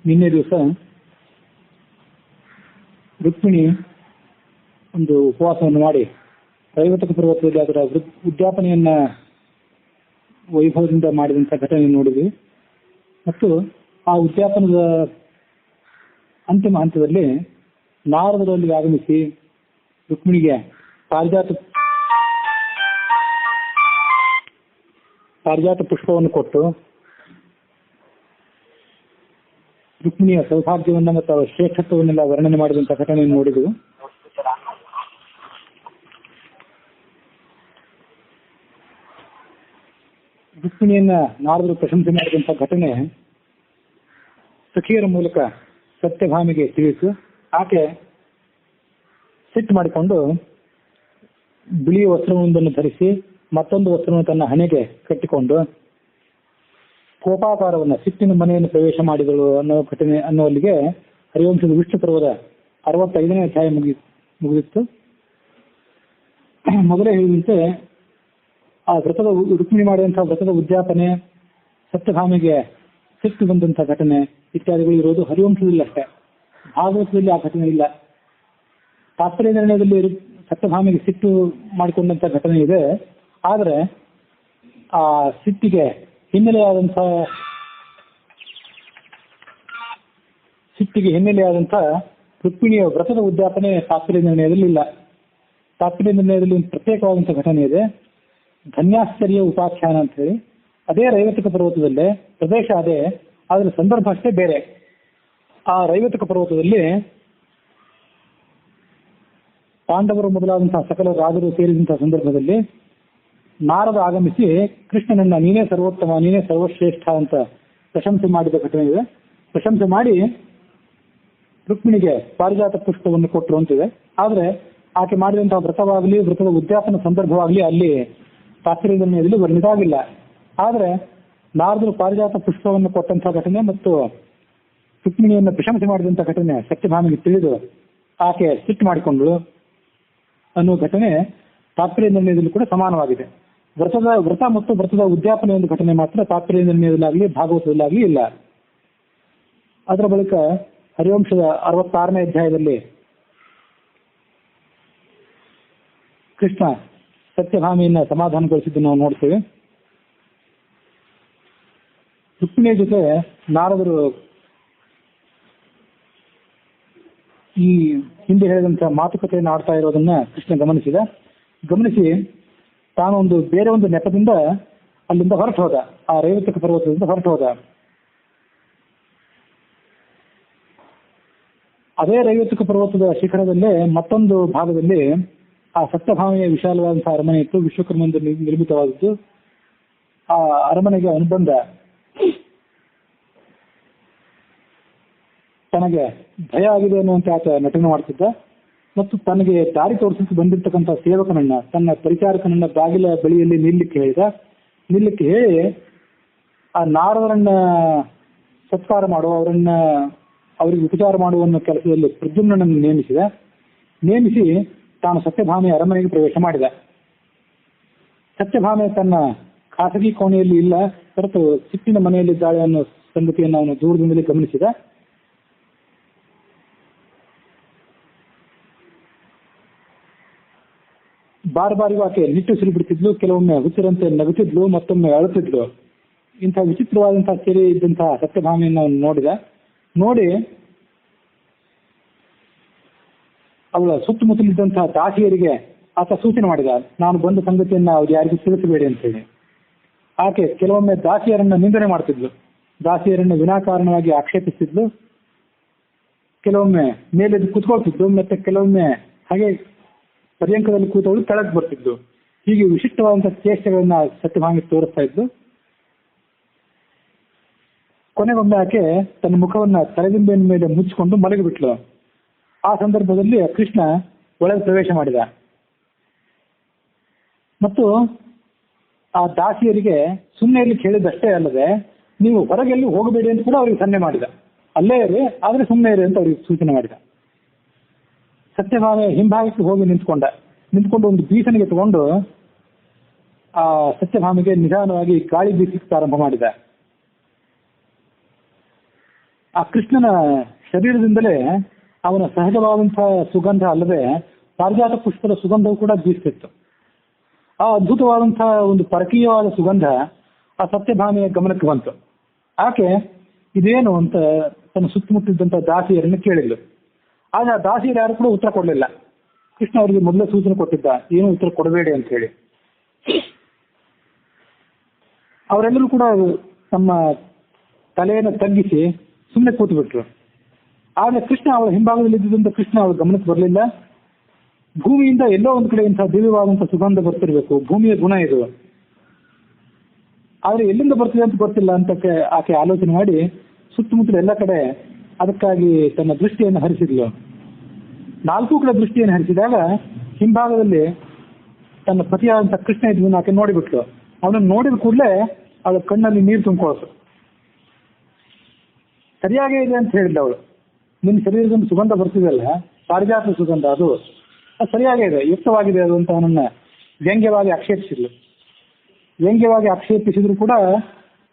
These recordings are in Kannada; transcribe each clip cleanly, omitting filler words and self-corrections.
ನಿನ್ನೆ ದಿವಸ ರುಕ್ಮಿಣಿ ಒಂದು ಉಪವಾಸವನ್ನು ಮಾಡಿ ರೈವತಕ ಪರ್ವತದಲ್ಲಿ ಅದರ ಉದ್ಯಾಪನೆಯನ್ನ ವೈಭವದಿಂದ ಮಾಡಿದಂಥ ಘಟನೆ ನೋಡಿದ್ವಿ. ಮತ್ತು ಆ ಉದ್ಯಾಪನದ ಅಂತಿಮ ಹಂತದಲ್ಲಿ ನಾರದರಲ್ಲಿ ಆಗಮಿಸಿ ರುಕ್ಮಿಣಿಗೆ ಪಾರಿಜಾತ ಪುಷ್ಪವನ್ನು ಕೊಟ್ಟು ರುಕ್ಮಿಣಿಯ ಸೌಭಾಗ್ಯವನ್ನ ಮತ್ತು ಅವರ ಶ್ರೇಷ್ಠತ್ವವನ್ನೆಲ್ಲ ವರ್ಣನೆ ಮಾಡಿದಂಥ ಘಟನೆಯನ್ನು ನೋಡಿದೆವು. ರುಕ್ಮಿಣಿಯನ್ನ ನಾರದರು ಪ್ರಶಂಸೆ ಮಾಡಿದಂಥ ಘಟನೆ ಸಖಿಯರ ಮೂಲಕ ಸತ್ಯಭಾಮಿಗೆ ತಿಳಿಸು. ಆಕೆ ಸಿಟ್ಟು ಮಾಡಿಕೊಂಡು ಬಿಳಿಯ ವಸ್ತ್ರವೊಂದನ್ನು ಧರಿಸಿ ಮತ್ತೊಂದು ವಸ್ತ್ರವನ್ನು ತನ್ನ ಹಣೆಗೆ ಕಟ್ಟಿಕೊಂಡು ಕೋಪಾಕಾರವನ್ನು ಸಿಟ್ಟಿನ ಮನೆಯನ್ನು ಪ್ರವೇಶ ಮಾಡಿದಳು ಅನ್ನೋ ಘಟನೆ ಅನ್ನುವಲ್ಲಿಗೆ ಹರಿವಂಶದ ವಿಷ್ಣು ಪರ್ವದ 65ನೇ ಅಧ್ಯಾಯ ಮುಗಿದಿತ್ತು. ಮೊದಲೇ ಹೇಳಿದಂತೆ ಆ ವ್ರತದ ರುಕ್ಮಿಣಿ ಮಾಡಿದಂತಹ ವ್ರತದ ಉದ್ಯಾಪನೆ, ಸತ್ಯಭಾಮಿಗೆ ಸಿಟ್ಟು ಬಂದಂಥ ಘಟನೆ ಇತ್ಯಾದಿಗಳು ಇರೋದು ಹರಿವಂಶದಲ್ಲಿ ಅಷ್ಟೇ. ಭಾಗವತದಲ್ಲಿ ಆ ಘಟನೆ ಇಲ್ಲ. ತಾತ್ಪರ್ಯ ನಿರ್ಣಯದಲ್ಲಿ ಸತ್ಯಭಾಮಿಗೆ ಸಿಟ್ಟು ಮಾಡಿಕೊಂಡಂತ ಘಟನೆ ಇದೆ. ಆದರೆ ಆ ಸಿಟ್ಟಿಗೆ ಹಿನ್ನೆಲೆಯಾದಂಥ ರುಕ್ಮಿಣಿಯ ವ್ರತದ ಉದ್ಯಾಪನೆ ತಾತ್ಪರ್ಯ ನಿರ್ಣಯದಲ್ಲಿ ಇಲ್ಲ. ತಾತ್ಪರ್ಯ ನಿರ್ಣಯದಲ್ಲಿ ಒಂದು ಪ್ರತ್ಯೇಕವಾದಂಥ ಘಟನೆ ಇದೆ, ಧನ್ಯಾಶ್ಚರ್ಯ ಉಪಾಖ್ಯಾನ ಅಂತ ಹೇಳಿ. ಅದೇ ರೈವತಕ ಪರ್ವತದಲ್ಲೇ ಪ್ರದೇಶ ಅದೇ, ಅದರ ಸಂದರ್ಭ ಅಷ್ಟೇ ಬೇರೆ. ಆ ರೈವತಕ ಪರ್ವತದಲ್ಲಿ ಪಾಂಡವರು ಮೊದಲಾದಂತಹ ಸಕಲ ರಾಜರು ಸೇರಿದಂತಹ ಸಂದರ್ಭದಲ್ಲಿ ನಾರದ ಆಗಮಿಸಿ ಕೃಷ್ಣನನ್ನ ನೀನೇ ಸರ್ವೋತ್ತಮ, ನೀನೇ ಸರ್ವಶ್ರೇಷ್ಠ ಅಂತ ಪ್ರಶಂಸೆ ಮಾಡಿದ ಘಟನೆ ಇದೆ. ಪ್ರಶಂಸೆ ಮಾಡಿ ರುಕ್ಮಿಣಿಗೆ ಪಾರಿಜಾತ ಪುಷ್ಪವನ್ನು ಕೊಟ್ಟರು ಅಂತಿದೆ. ಆದರೆ ಆಕೆ ಮಾಡಿದಂತಹ ವ್ರತವಾಗಲಿ ವ್ರತದ ಉದ್ಯಾಪನ ಸಂದರ್ಭವಾಗಲಿ ಅಲ್ಲಿ ತಾತ್ಪರ್ಯ ನಿರ್ಣಯದಲ್ಲಿ ವರ್ಣಿತ ಆಗಿಲ್ಲ. ಆದರೆ ನಾರದರು ಪಾರಿಜಾತ ಪುಷ್ಪವನ್ನು ಕೊಟ್ಟಂತಹ ಘಟನೆ ಮತ್ತು ರುಕ್ಮಿಣಿಯನ್ನು ಪ್ರಶಂಸೆ ಮಾಡಿದಂಥ ಘಟನೆ ಸತ್ಯಭಾಮಿಗೆ ತಿಳಿದು ಆಕೆ ಸಿಟ್ಟು ಮಾಡಿಕೊಂಡ್ರು ಅನ್ನೋ ಘಟನೆ ತಾತ್ಪರ್ಯ ನಿರ್ಣಯದಲ್ಲಿ ಕೂಡ ಸಮಾನವಾಗಿದೆ. ವ್ರತ ಮತ್ತು ವ್ರತದ ಉದ್ಯಾಪನೆ ಒಂದು ಘಟನೆ ಮಾತ್ರ ತಾತ್ಪರ್ಯ ನಿರ್ಣಯದಲ್ಲಾಗಲಿ ಭಾಗವತದಲ್ಲಾಗಲಿ ಇಲ್ಲ. ಅದರ ಬಳಿಕ ಹರಿವಂಶದ 66ನೇ ಅಧ್ಯಾಯದಲ್ಲಿ ಕೃಷ್ಣ ಸತ್ಯಭಾಮಿಯನ್ನ ಸಮಾಧಾನಗೊಳಿಸಿದ್ದು ನಾವು ನೋಡ್ತೇವೆ. ರುಕ್ಮಿಣಿಯ ಜೊತೆ ನಾರದರು ಈ ಹಿಂದೆ ಹೇಳಿದಂತ ಮಾತುಕತೆಯನ್ನು ಆಡ್ತಾ ಇರೋದನ್ನ ಕೃಷ್ಣ ಗಮನಿಸಿ ತಾನೊಂದು ಬೇರೆ ಒಂದು ನೆಪದಿಂದ ಅಲ್ಲಿಂದ ಹೊರಟು ಹೋದ, ಆ ರೈವತಕ ಪರ್ವತದಿಂದ ಹೊರಟು ಹೋದ. ಅದೇ ರೈವತಕ ಪರ್ವತದ ಶಿಖರದಲ್ಲೇ ಮತ್ತೊಂದು ಭಾಗದಲ್ಲಿ ಆ ಸತ್ಯಭಾಮಿಯ ವಿಶಾಲವಾದಂತಹ ಅರಮನೆ ಇತ್ತು, ವಿಶ್ವಕರ್ಮಂದು ನಿರ್ಮಿತವಾದದ್ದು. ಆ ಅರಮನೆಗೆ ಅನುಬಂಧ ತನಗೆ ಭಯ ಆಗಿದೆ ಅನ್ನುವಂತೆ ಆತ ನಟನೆ ಮಾಡ್ತಿದ್ದ. ಮತ್ತು ತನಗೆ ದಾರಿ ತೋರಿಸಲಿಕ್ಕೆ ಬಂದಿರ್ತಕ್ಕಂಥ ಸೇವಕನನ್ನ, ತನ್ನ ಪರಿಚಾರಕನನ್ನ ಬಾಗಿಲ ಬಳಿಯಲ್ಲಿ ನಿಲ್ಲಕ್ಕೆ ಹೇಳಿ ಆ ನಾರದರನ್ನ ಸತ್ಕಾರ ಮಾಡುವ, ಅವರಿಗೆ ಉಪಚಾರ ಮಾಡುವ ಕೆಲಸದಲ್ಲಿ ಪ್ರದ್ಯುಮ್ನನ್ನು ನೇಮಿಸಿ ತಾನು ಸತ್ಯಭಾಮೆಯ ಅರಮನೆಗೆ ಪ್ರವೇಶ ಮಾಡಿದ. ಸತ್ಯಭಾಮೆ ತನ್ನ ಖಾಸಗಿ ಕೋಣೆಯಲ್ಲಿ ಇಲ್ಲ, ಹೊರತು ಸಿಟ್ಟಿನ ಮನೆಯಲ್ಲಿದ್ದಾಳೆ ಅನ್ನೋ ಸಂಗತಿಯನ್ನು ಅವನು ದೂರದಿಂದಲೇ ಗಮನಿಸಿದ. ಬಾರಿಗೂ ಆಕೆ ನಿಟ್ಟುಸಿರು ಬಿಡ್ತಿದ್ಲು, ಕೆಲವೊಮ್ಮೆ ಹುಚ್ಚರಂತೆ ನಗುತ್ತಿದ್ಲು, ಮತ್ತೊಮ್ಮೆ ಅಳುತ್ತಿದ್ಲು. ಇಂಥ ವಿಚಿತ್ರವಾದಂತಹ ಸೇರಿ ಇದ್ದಂತಹ ಸತ್ಯಭಾಮೆಯನ್ನು ಅವನು ನೋಡಿ ಅವಳ ಸುತ್ತಮುತ್ತಲಿದ್ದಂತಹ ದಾಸಿಯರಿಗೆ ಆತ ಸೂಚನೆ ಮಾಡಿದ, ನಾನು ಬಂದ ಸಂಗತಿಯನ್ನ ಅವ್ರು ಯಾರಿಗೂ ತಿಳಿಸಬೇಡಿ ಅಂತ ಹೇಳಿ. ಆಕೆ ಕೆಲವೊಮ್ಮೆ ದಾಸಿಯರನ್ನ ನಿಂದನೆ ಮಾಡ್ತಿದ್ಲು, ದಾಸಿಯರನ್ನ ವಿನಾಕಾರಣವಾಗಿ ಆಕ್ಷೇಪಿಸ್ತಿದ್ಲು, ಕೆಲವೊಮ್ಮೆ ಮೇಲೆದ್ದು ಕುತ್ಕೊಳ್ತಿದ್ಲು, ಮತ್ತೆ ಕೆಲವೊಮ್ಮೆ ಹಾಗೆ ಪರ್ಯಂಕದಲ್ಲಿ ಕೂತವಳು ಕೆಳಗೆ ಬರ್ತಿದ್ದು. ಹೀಗೆ ವಿಶಿಷ್ಟವಾದಂತಹ ಚೇಷ್ಟೆಗಳನ್ನ ಸತ್ಯಭಾಮಿ ತೋರಿಸ್ತಾ ಇದ್ದು. ಕೊನೆಗೊಮ್ಮೆ ಆಕೆ ತನ್ನ ಮುಖವನ್ನ ತಲೆದಿಂಬಿನ ಮೇಲೆ ಮುಚ್ಚಿಕೊಂಡು ಮಲಗಿಬಿಟ್ಲು. ಆ ಸಂದರ್ಭದಲ್ಲಿ ಕೃಷ್ಣ ಒಳಗೆ ಪ್ರವೇಶ ಮಾಡಿದ ಮತ್ತು ಆ ದಾಸಿಯರಿಗೆ ಸುಮ್ಮನೆ ಇಲ್ಲಿ ಕೇಳಿದಷ್ಟೇ ಅಲ್ಲದೆ ನೀವು ಹೊರಗೆಲ್ಲಿ ಹೋಗಬೇಡಿ ಅಂತ ಕೂಡ ಅವ್ರಿಗೆ ಸನ್ನೆ ಮಾಡಿದ. ಅಲ್ಲೇ ಇರಿ, ಆದ್ರೆ ಸುಮ್ಮನೆ ಇರಿ ಅಂತ ಅವ್ರಿಗೆ ಸೂಚನೆ ಮಾಡಿದ. ಸತ್ಯಭಾಮೆ ಹಿಂಭಾಗಕ್ಕೆ ಹೋಗಿ ನಿಂತ್ಕೊಂಡು ಒಂದು ಬೀಸಣಿಗೆ ತಗೊಂಡು ಆ ಸತ್ಯಭಾಮಿಗೆ ನಿಧಾನವಾಗಿ ಗಾಳಿ ಬೀಸಲಿಕ್ಕೆ ಪ್ರಾರಂಭ ಮಾಡಿದ. ಆ ಕೃಷ್ಣನ ಶರೀರದಿಂದಲೇ ಅವನ ಸಹಜವಾದಂತಹ ಸುಗಂಧ ಅಲ್ಲದೆ ಪಾರಿಜಾತ ಪುಷ್ಪದ ಸುಗಂಧವು ಕೂಡ ಬೀಸ್ತಿತ್ತು. ಆ ಅದ್ಭುತವಾದಂತಹ ಒಂದು ಪರಕೀಯವಾದ ಸುಗಂಧ ಆ ಸತ್ಯಭಾಮೆಯ ಗಮನಕ್ಕೆ ಬಂತು. ಆಕೆ ಇದೇನು ಅಂತ ತನ್ನ ಸುತ್ತಮುತ್ತಿದ್ದಂತಹ ದಾಸಿಯರನ್ನು ಕೇಳಿದ್ಲು. ಆಗ ಆ ದಾಸಿಯರು ಯಾರು ಕೂಡ ಉತ್ತರ ಕೊಡಲಿಲ್ಲ. ಕೃಷ್ಣ ಅವರಿಗೆ ಮೊದಲೇ ಸೂಚನೆ ಕೊಟ್ಟಿದ್ದ, ಏನು ಉತ್ತರ ಕೊಡಬೇಡಿ ಅಂತ ಹೇಳಿ. ಅವರೆಲ್ಲರೂ ಕೂಡ ತಮ್ಮ ತಲೆಯನ್ನು ತಗ್ಗಿಸಿ ಸುಮ್ಮನೆ ಕೂತು ಬಿಟ್ರು. ಆಗ ಕೃಷ್ಣ ಅವಳ ಹಿಂಭಾಗದಲ್ಲಿ ಇದ್ದುದರಿಂದ ಕೃಷ್ಣ ಅವಳ ಗಮನಕ್ಕೆ ಬರಲಿಲ್ಲ. ಭೂಮಿಯಿಂದ ಎಲ್ಲೋ ಒಂದು ಕಡೆ ಇಂತಹ ದಿವ್ಯವಾದಂತಹ ಸುಗಂಧ ಬರ್ತಿರ್ಬೇಕು, ಭೂಮಿಯ ಗುಣ ಇದು, ಆದ್ರೆ ಎಲ್ಲಿಂದ ಬರ್ತಿದೆ ಅಂತ ಗೊತ್ತಿಲ್ಲ ಅಂತ ಆಕೆ ಆಲೋಚನೆ ಮಾಡಿ ಸುತ್ತಮುತ್ತಲ ಎಲ್ಲ ಕಡೆ ಅದಕ್ಕಾಗಿ ತನ್ನ ದೃಷ್ಟಿಯನ್ನು ಹರಿಸಿದ್ಲು. 4 ಕಡೆ ದೃಷ್ಟಿಯನ್ನು ಹರಿಸಿದಾಗ ಹಿಂಭಾಗದಲ್ಲಿ ತನ್ನ ಪತಿಯಾದಂತಹ ಕೃಷ್ಣ ಇದ್ವನ್ನು ಆಕೆ ನೋಡಿಬಿಟ್ಲು. ಅವನನ್ನು ನೋಡಿದ ಕೂಡಲೇ ಅವಳ ಕಣ್ಣಲ್ಲಿ ನೀರು ತುಂಬಿಕೊಳ್ತು. ಸರಿಯಾಗೇ ಇದೆ ಅಂತ ಹೇಳಿದ್ಲು ಅವಳು. ನಿನ್ನ ಶರೀರದಿಂದ ಸುಗಂಧ ಬರ್ತಿದೆಯಲ್ಲ, ಪಾರಿಜಾತ ಸುಗಂಧ, ಅದು ಸರಿಯಾಗೇ ಇದೆ, ಯುಕ್ತವಾಗಿದೆ ಅದು ಅಂತ ಅವನನ್ನ ವ್ಯಂಗ್ಯವಾಗಿ ಆಕ್ಷೇಪಿಸಿದ್ಲು. ವ್ಯಂಗ್ಯವಾಗಿ ಆಕ್ಷೇಪಿಸಿದ್ರು ಕೂಡ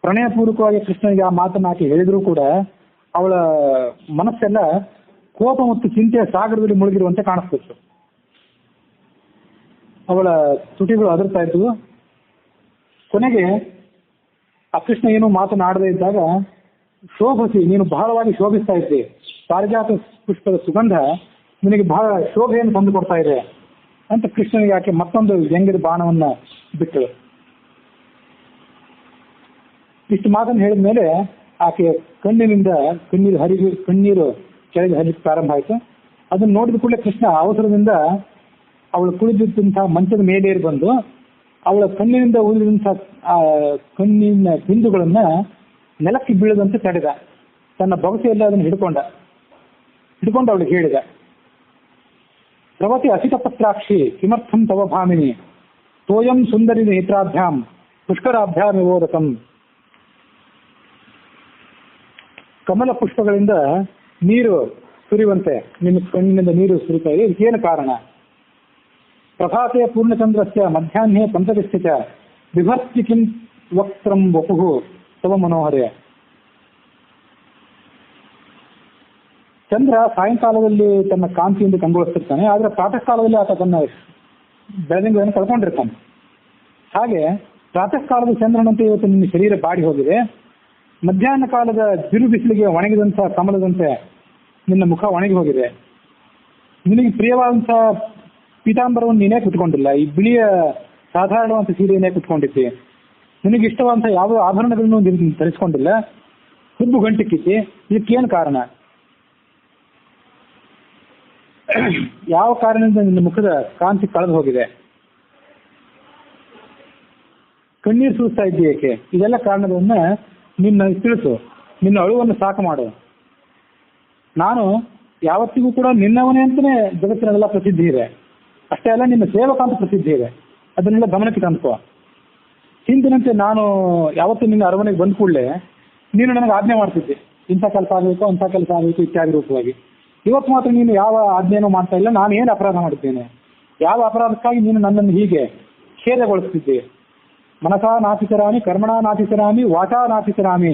ಪ್ರಣಯಪೂರ್ವಕವಾಗಿ ಕೃಷ್ಣನಿಗೆ ಆ ಮಾತನ್ನು ಆಕೆ ಹೇಳಿದ್ರು ಕೂಡ ಅವಳ ಮನಸ್ಸೆಲ್ಲ ಕೋಪ ಮತ್ತು ಚಿಂತೆಯ ಸಾಗರದಲ್ಲಿ ಮುಳುಗಿರುವಂತೆ ಕಾಣಿಸ್ತಿತ್ತು. ಅವಳ ತುಟಿಗಳು ಅದರ್ತಾ ಇದ್ವು. ಕೊನೆಗೆ ಆ ಕೃಷ್ಣ ಏನು ಮಾತನಾಡದೇ ಇದ್ದಾಗ, ಶೋಭಿಸಿ, ನೀನು ಬಹಳವಾಗಿ ಶೋಭಿಸ್ತಾ ಇದ್ದೆ, ಪಾರಿಜಾತ ಪುಷ್ಪದ ಸುಗಂಧ ನಿನಗೆ ಬಹಳ ಶೋಭೆಯನ್ನು ತಂದು ಕೊಡ್ತಾ ಇದೆ ಅಂತ ಕೃಷ್ಣನಿಗೆ ಆಕೆ ಮತ್ತೊಂದು ವ್ಯಂಗ್ಯದ ಬಾಣವನ್ನ ಬಿಟ್ಟಳು. ಇಷ್ಟು ಮಾತನ್ನು ಹೇಳಿದ ಮೇಲೆ ಆಕೆ ಕಣ್ಣಿನಿಂದ ಕಣ್ಣೀರು ಕೆಳಗೆ ಹರಿಲಿಕ್ಕೆ ಪ್ರಾರಂಭ ಆಯಿತು. ಅದನ್ನು ನೋಡಿದ ಕೂಡಲೇ ಕೃಷ್ಣ ಅವಸರದಿಂದ ಅವಳು ಕುಳಿದಿದ್ದಂತಹ ಮಂಚದ ಮೇಲೇರಿ ಬಂದು ಅವಳ ಕಣ್ಣಿನಿಂದ ಉಳಿದಂತಹ ಕಣ್ಣಿನ ಬಿಂದುಗಳನ್ನ ನೆಲಕ್ಕೆ ಬೀಳದಂತೆ ತಡೆದ. ತನ್ನ ಬೊಗಸೆಯಲ್ಲಿ ಅದನ್ನು ಹಿಡ್ಕೊಂಡು ಅವಳಿಗೆ ಹೇಳಿದ, ಪ್ರವತಿ ಅಸಿತ ಪತ್ರಾಕ್ಷಿ ಕಿಮರ್ಥಂ ತವ ಭಾಮಿನಿ ತೋಯಂ ಸುಂದರಿ ನೇತ್ರಾಭ್ಯಾಂ ಪುಷ್ಕರಾಭ್ಯಾಂ ವಿವೋದಕಂ. ಕಮಲ ಪುಷ್ಪಗಳಿಂದ ನೀರು ಸುರಿಯುವಂತೆ ನಿನ್ನ ಕಣ್ಣಿನಿಂದ ನೀರು ಸುರಿತಾ ಇದೆ, ಇದಕ್ಕೇನು ಕಾರಣ? ಪ್ರಭಾತೆ ಪೂರ್ಣಚಂದ್ರಸ್ಯ ಮಧ್ಯಾಹ್ನೇ ಪಂಚದಶ್ಯ ಚ ಬಿಭರ್ತಿ ಕಿಂ ವಕ್ತ್ರಂ ವಪುಃ ತವ ಮನೋಹರೇ. ಚಂದ್ರ ಸಾಯಂಕಾಲದಲ್ಲಿ ತನ್ನ ಕಾಂತಿಯಿಂದ ಕಂಗೊಳಿಸ್ತಿರ್ತಾನೆ, ಆದರೆ ಪ್ರಾತಃ ಕಾಲದಲ್ಲಿ ಆತ ತನ್ನ ಬೆಳದಿಂಗಳನ್ನು ಕಳ್ಕೊಂಡಿರ್ತಾನೆ. ಹಾಗೆ ಪ್ರಾತಃ ಕಾಲದ ಚಂದ್ರನಂತೆ ಇವತ್ತು ನಿನ್ನ ಶರೀರ ಬಾಡಿ ಹೋಗಿದೆ, ಮಧ್ಯಾಹ್ನ ಕಾಲದ ಬಿರು ಬಿಸಿಲಿಗೆ ಒಣಗಿದಂಥ ಕಮಲದಂತೆ ನಿನ್ನ ಮುಖ ಒಣಗಿ ಹೋಗಿದೆ. ನಿನಗೆ ಪ್ರಿಯವಾದಂಥ ಪೀತಾಂಬರವನ್ನು ನೀನೇ ಕುತ್ಕೊಂಡಿಲ್ಲ, ಈ ಬಿಳಿಯ ಸಾಧಾರಣವಂತ ಸೀರೆಯನ್ನೇ ಕುತ್ಕೊಂಡಿದ್ದೆ. ನಿನಗೆ ಇಷ್ಟವಾದಂಥ ಯಾವ ಆಭರಣಗಳನ್ನು ಧರಿಸ್ಕೊಂಡಿಲ್ಲ, ಹುಬ್ಬು ಗಂಟಿಕ್ಕಿದ್ದೆ, ಇದಕ್ಕೇನು ಕಾರಣ? ಯಾವ ಕಾರಣದಿಂದ ನಿನ್ನ ಮುಖದ ಕಾಂತಿ ಕಳೆದು ಹೋಗಿದೆ? ಕಣ್ಣೀರು ಸುರಿಸ್ತಾ ಇದ್ದೀಯ ಏಕೆ? ಇದೆಲ್ಲ ಕಾರಣಗಳನ್ನ ನಿನ್ನ ತಿಳಿಸು, ನಿನ್ನ ಅಳುವನ್ನು ಸಾಕು ಮಾಡು. ನಾನು ಯಾವತ್ತಿಗೂ ಕೂಡ ನಿನ್ನವನೇ ಅಂತಲೇ ಜಗತ್ತಿನೆಲ್ಲ ಪ್ರಸಿದ್ಧಿ ಇದೆ, ಅಷ್ಟೇ ಅಲ್ಲ ನಿನ್ನ ಸೇವಕ ಅಂತ ಪ್ರಸಿದ್ಧಿ ಇದೆ. ಅದನ್ನೆಲ್ಲ ಗಮನಕ್ಕೆ ತಂದ್ಕೋ. ಹಿಂದಿನಂತೆ ನಾನು ಯಾವತ್ತು ನಿನ್ನ ಅರಮನೆಗೆ ಬಂದ ಕೂಡಲೇ ನೀನು ನನಗೆ ಆಜ್ಞೆ ಮಾಡ್ತಿದ್ದೆ, ಇಂಥ ಕೆಲಸ ಆಗಬೇಕು, ಅಂಥ ಕೆಲಸ ಆಗಬೇಕು ಇತ್ಯಾದಿ ರೂಪವಾಗಿ. ಇವತ್ತು ಮಾತ್ರ ನೀನು ಯಾವ ಆಜ್ಞೆನೂ ಮಾಡ್ತಾ ಇಲ್ಲ. ನಾನು ಏನು ಅಪರಾಧ ಮಾಡಿದ್ದೇನೆ? ಯಾವ ಅಪರಾಧಕ್ಕಾಗಿ ನೀನು ನನ್ನನ್ನು ಹೀಗೆ ಖೇದಗೊಳಿಸ್ತಿದ್ದೆ? ಮನಸಾ ನಾತಿಕರಾಮಿ, ಕರ್ಮಣಾ ನಾತಿಕರಾಮಿ, ವಾಚಾ ನಾತಿಕರಾಮಿ.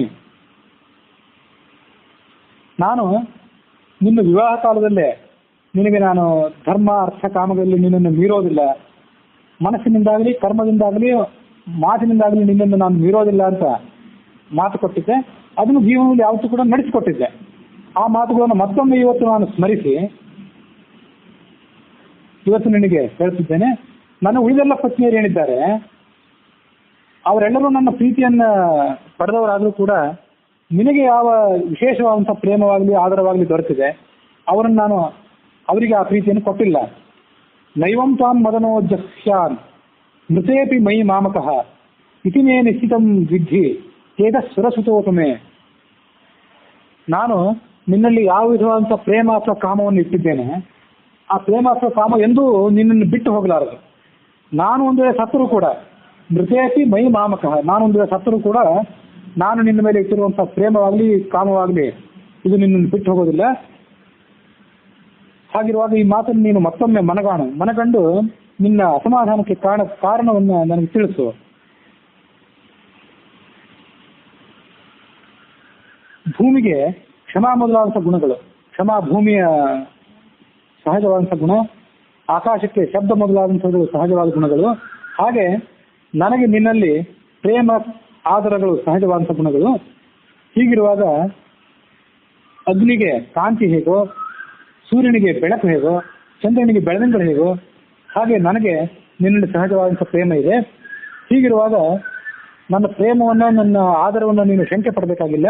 ನಾನು ನಿನ್ನ ವಿವಾಹ ಕಾಲದಲ್ಲೇ ನಿನಗೆ ನಾನು ಧರ್ಮ ಅರ್ಥ ಕಾಮಗಳಲ್ಲಿ ನಿನ್ನನ್ನು ಮೀರೋದಿಲ್ಲ, ಮನಸ್ಸಿನಿಂದಾಗಲಿ ಕರ್ಮದಿಂದಾಗಲಿ ಮಾತಿನಿಂದಾಗಲಿ ನಿನ್ನನ್ನು ನಾನು ಮೀರೋದಿಲ್ಲ ಅಂತ ಮಾತು ಕೊಟ್ಟಿದ್ದೆ. ಅದನ್ನು ಜೀವನದಲ್ಲಿ ಯಾವತ್ತೂ ಕೂಡ ನಡೆಸಿಕೊಟ್ಟಿದ್ದೆ. ಆ ಮಾತುಗಳನ್ನು ಮತ್ತೊಮ್ಮೆ ಇವತ್ತು ನಾನು ಸ್ಮರಿಸಿ ಇವತ್ತು ನಿನಗೆ ಹೇಳ್ತಿದ್ದೇನೆ. ನನ್ನ ಉಳಿದೆಲ್ಲ ಪತ್ನಿಯರು ಏನಿದ್ದಾರೆ ಅವರೆಲ್ಲರೂ ನನ್ನ ಪ್ರೀತಿಯನ್ನ ಪಡೆದವರಾದರೂ ಕೂಡ ನಿನಗೆ ಯಾವ ವಿಶೇಷವಾದಂಥ ಪ್ರೇಮವಾಗಲಿ ಆದರವಾಗಲಿ ದೊರೆತಿದೆ, ಅವರನ್ನು ನಾನು ಅವರಿಗೆ ಆ ಪ್ರೀತಿಯನ್ನು ಕೊಟ್ಟಿಲ್ಲ. ನೈವಂ ತ್ವಾಂ ಮದನೋ ಜಸ್ಯಾನ್ ಮೃತೇಪಿ ಮೈ ಮಾಮಕಃ ಇತಿ ಮೇ ನಿಶ್ಚಿತಂ ವಿದ್ಧಿ ತೇಜ ಸುರಸುತೋಪಮೆ. ನಾನು ನಿನ್ನಲ್ಲಿ ಯಾವ ವಿಧವಾದಂಥ ಪ್ರೇಮ ಅಥವಾ ಕಾಮವನ್ನು ಇಟ್ಟಿದ್ದೇನೆ, ಆ ಪ್ರೇಮ ಅಥವಾ ಕಾಮ ಎಂದೂ ನಿನ್ನನ್ನು ಬಿಟ್ಟು ಹೋಗಲಾರದು. ನಾನು ಒಂದು ವೇಳೆ ಸತ್ತರೂ ಕೂಡ ಮೃತೇಪಿ ಮೈ ಮಾಮಕಃ, ನಾನು ಒಂದು ವೇಳೆ ಸತ್ತರೂ ಕೂಡ ನಾನು ನಿನ್ನ ಮೇಲೆ ಇಟ್ಟಿರುವಂಥ ಪ್ರೇಮವಾಗಲಿ ಕಾಮವಾಗಲಿ ಇದು ನಿನ್ನನ್ನು ಬಿಟ್ಟು ಹೋಗೋದಿಲ್ಲ. ಹಾಗಿರುವಾಗ ಈ ಮಾತನ್ನು ನೀನು ಮತ್ತೊಮ್ಮೆ ಮನಗಂಡು ನಿನ್ನ ಅಸಮಾಧಾನಕ್ಕೆ ಕಾರಣವನ್ನು ನನಗೆ ತಿಳಿಸು. ಭೂಮಿಗೆ ಕ್ಷಮಾ ಮೊದಲಾದಂಥ ಗುಣಗಳು, ಕ್ಷಮಾ ಭೂಮಿಯ ಸಹಜವಾದಂಥ ಗುಣ, ಆಕಾಶಕ್ಕೆ ಶಬ್ದ ಮೊದಲಾದಂಥದ್ದು ಸಹಜವಾದ ಗುಣಗಳು, ಹಾಗೆ ನನಗೆ ನಿನ್ನಲ್ಲಿ ಪ್ರೇಮ ಆದರಗಳು ಸಹಜವಾದಂಥ ಗುಣಗಳು. ಹೀಗಿರುವಾಗ ಅಗ್ನಿಗೆ ಕಾಂತಿ ಹೇಗೋ, ಸೂರ್ಯನಿಗೆ ಬೆಳಕು ಹೇಗೋ, ಚಂದ್ರನಿಗೆ ಬೆಳದಿಂಗಳು ಹೇಗೋ, ಹಾಗೆ ನನಗೆ ನಿನ್ನಲ್ಲಿ ಸಹಜವಾದಂಥ ಪ್ರೇಮ ಇದೆ. ಹೀಗಿರುವಾಗ ನನ್ನ ಪ್ರೇಮವನ್ನು, ನನ್ನ ಆದರವನ್ನು ನೀನು ಶಂಕೆ ಪಡಬೇಕಾಗಿಲ್ಲ.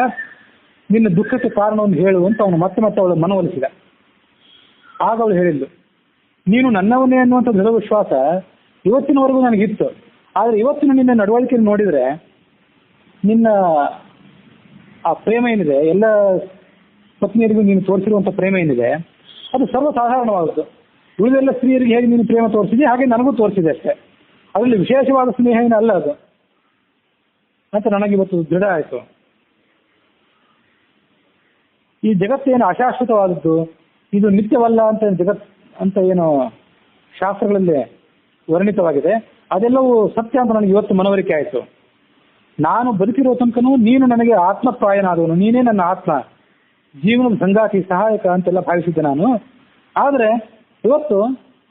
ನಿನ್ನ ದುಃಖಕ್ಕೆ ಕಾರಣವನ್ನು ಹೇಳು ಅಂತ ಅವನು ಮತ್ತೆ ಮತ್ತೆ ಅವಳು ಮನವೊಲಿಸಿದ. ಆಗ ಅವಳು ಹೇಳಿದ್ಲು, ನೀನು ನನ್ನವನ್ನೇ ಅನ್ನುವಂಥ ದೃಢ ವಿಶ್ವಾಸ ಇವತ್ತಿನವರೆಗೂ ನನಗಿತ್ತು. ಆದರೆ ಇವತ್ತಿನ ನಿನ್ನ ನಡವಳಿಕೆಯನ್ನು ನೋಡಿದರೆ ನಿನ್ನ ಆ ಪ್ರೇಮ ಏನಿದೆ, ಎಲ್ಲ ಪತ್ನಿಯರಿಗೂ ನೀನು ತೋರಿಸಿರುವಂಥ ಪ್ರೇಮ ಏನಿದೆ ಅದು ಸರ್ವಸಾಧಾರಣವಾದದ್ದು. ಉಳಿದೆಲ್ಲ ಸ್ತ್ರೀಯರಿಗೆ ಹೇಗೆ ನೀನು ಪ್ರೇಮ ತೋರಿಸಿದೆ ಹಾಗೆ ನನಗೂ ತೋರಿಸಿದೆ ಅಷ್ಟೇ. ಅದರಲ್ಲಿ ವಿಶೇಷವಾದ ಸ್ನೇಹ ಏನು ಅಲ್ಲ ಅದು ಅಂತ ನನಗಿವತ್ತು ದೃಢ ಆಯಿತು. ಈ ಜಗತ್ತೇನು ಅಶಾಶ್ವತವಾದದ್ದು, ಇದು ನಿತ್ಯವಲ್ಲ ಅಂತ ಜಗತ್ ಅಂತ ಏನು ಶಾಸ್ತ್ರಗಳಲ್ಲಿ ವರ್ಣಿತವಾಗಿದೆ, ಅದೆಲ್ಲವೂ ಸತ್ಯ ಅಂತ ನನಗೆ ಇವತ್ತು ಮನವರಿಕೆ ಆಯಿತು. ನಾನು ಬದುಕಿರೋ ತನಕನೂ ನೀನು ನನಗೆ ಆತ್ಮಪ್ರಾಯನಾದವನು, ನೀನೇ ನನ್ನ ಆತ್ಮ, ಜೀವನದ ಸಂಗಾತಿ, ಸಹಾಯಕ ಅಂತೆಲ್ಲ ಭಾವಿಸಿದ್ದೆ ನಾನು. ಆದರೆ ಇವತ್ತು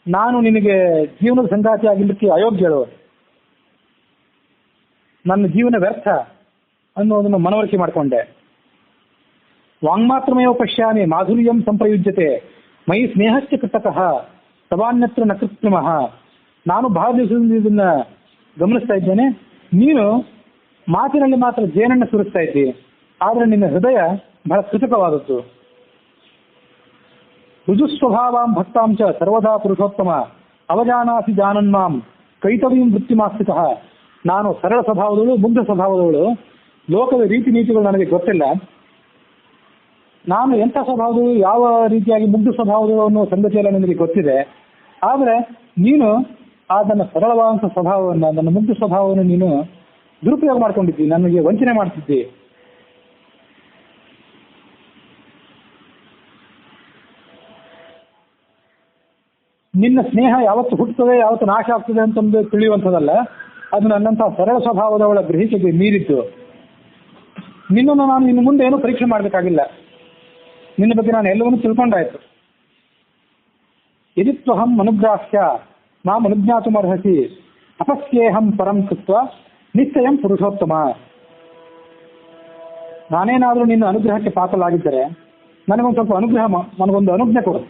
ನಾನು ನಿನಗೆ ಜೀವನದ ಸಂಗಾತಿ ಆಗಿದ್ದಕ್ಕೆ ಅಯೋಗ್ಯಳು, ನನ್ನ ಜೀವನ ವ್ಯರ್ಥ ಅನ್ನೋದನ್ನು ಮನವರಿಕೆ ಮಾಡಿಕೊಂಡೆ. ವಾಂಗ್ಮಾತ್ರಮೇವ ಪಶ್ಯಾಮಿ ಮಾಧುರ್ಯಂ ಸಂಪ್ರಯುಜ್ಯತೆ ಮೈ ಸ್ನೇಹಶ್ಚ ಕೃತಕಃ ಸವಾನ್ಯತ್ರ ನ ಕೃತ್ರಿಮಃ. ನಾನು ಬಹಳ ದಿವಸದಿಂದ ಇದನ್ನ ಗಮನಿಸ್ತಾ ಇದ್ದೇನೆ. ನೀನು ಮಾತಿನಲ್ಲಿ ಮಾತ್ರ ಜೇನನ್ನು ಸುರಿಸ್ತಾ ಇದ್ದಿ, ಆದರೆ ನಿನ್ನ ಹೃದಯ ಬಹಳ ಕೃತಕವಾದದ್ದು. ರುಜುಸ್ವಭಾವಾಂ ಭಕ್ತಾಂಚ ಸರ್ವದಾ ಪುರುಷೋತ್ತಮ ಅವಜಾನಾಸಿ ಜಾನನ್ಮಾಂ ಕೈತವೀಂ ವೃತ್ತಿಮಾಸ್ಥಿತಃ. ನಾನು ಸರಳ ಸ್ವಭಾವದವಳು, ಮುಗ್ಧ ಸ್ವಭಾವದವಳು, ಲೋಕದ ರೀತಿ ನೀತಿಗಳು ನನಗೆ ಗೊತ್ತಿಲ್ಲ. ನಾನು ಎಂಥ ಸ್ವಭಾವದವಳು, ಯಾವ ರೀತಿಯಾಗಿ ಮುಗ್ಧ ಸ್ವಭಾವದವಳು ಅನ್ನೋ ಸಂಗತಿಯೆಲ್ಲ ನನಗೆ ಗೊತ್ತಿದೆ. ಆದರೆ ನೀನು ನನ್ನ ಸರಳವಾದಂಥ ಸ್ವಭಾವವನ್ನು, ನನ್ನ ಮುಗ್ಧ ಸ್ವಭಾವವನ್ನು ನೀನು ದುರುಪಯೋಗ ಮಾಡ್ಕೊಂಡಿದ್ದಿ, ನನಗೆ ವಂಚನೆ ಮಾಡ್ತಿದ್ದಿ. ನಿನ್ನ ಸ್ನೇಹ ಯಾವತ್ತು ಹುಟ್ಟುತ್ತದೆ, ಯಾವತ್ತು ನಾಶ ಆಗ್ತದೆ ಅಂತಂದು ತಿಳಿಯುವಂಥದ್ದಲ್ಲ. ಅದು ನನ್ನಂಥ ಸರಳ ಸ್ವಭಾವದವಳ ಗ್ರಹಿಕೆಗೆ ಮೀರಿದ್ದು. ನಿನ್ನನ್ನು ನಾನು ಇನ್ನು ಮುಂದೆ ಏನೂ ಪರೀಕ್ಷೆ ಮಾಡಬೇಕಾಗಿಲ್ಲ. ನಿನ್ನ ಬಗ್ಗೆ ನಾನು ಎಲ್ಲವನ್ನೂ ತಿಳ್ಕೊಂಡಾಯ್ತು. ಯದಿತ್ವಹಂ ಅನುಗ್ರಾಹ್ಯ ಮಾಂ ಅನುಜ್ಞಾತುಮರ್ಹಸಿ ಅಪಸ್ಯೇಹಂ ಪರಂ ಕೃತ್ವ ನಿಶ್ಚಯಂ ಪುರುಷೋತ್ತಮ. ನಾನೇನಾದರೂ ನಿನ್ನ ಅನುಗ್ರಹಕ್ಕೆ ಪಾತ್ರಲಾಗಿದ್ದರೆ ನನಗೊಂದು ಸ್ವಲ್ಪ ಅನುಗ್ರಹ, ನನಗೊಂದು ಅನುಜ್ಞೆ ಕೊಡು.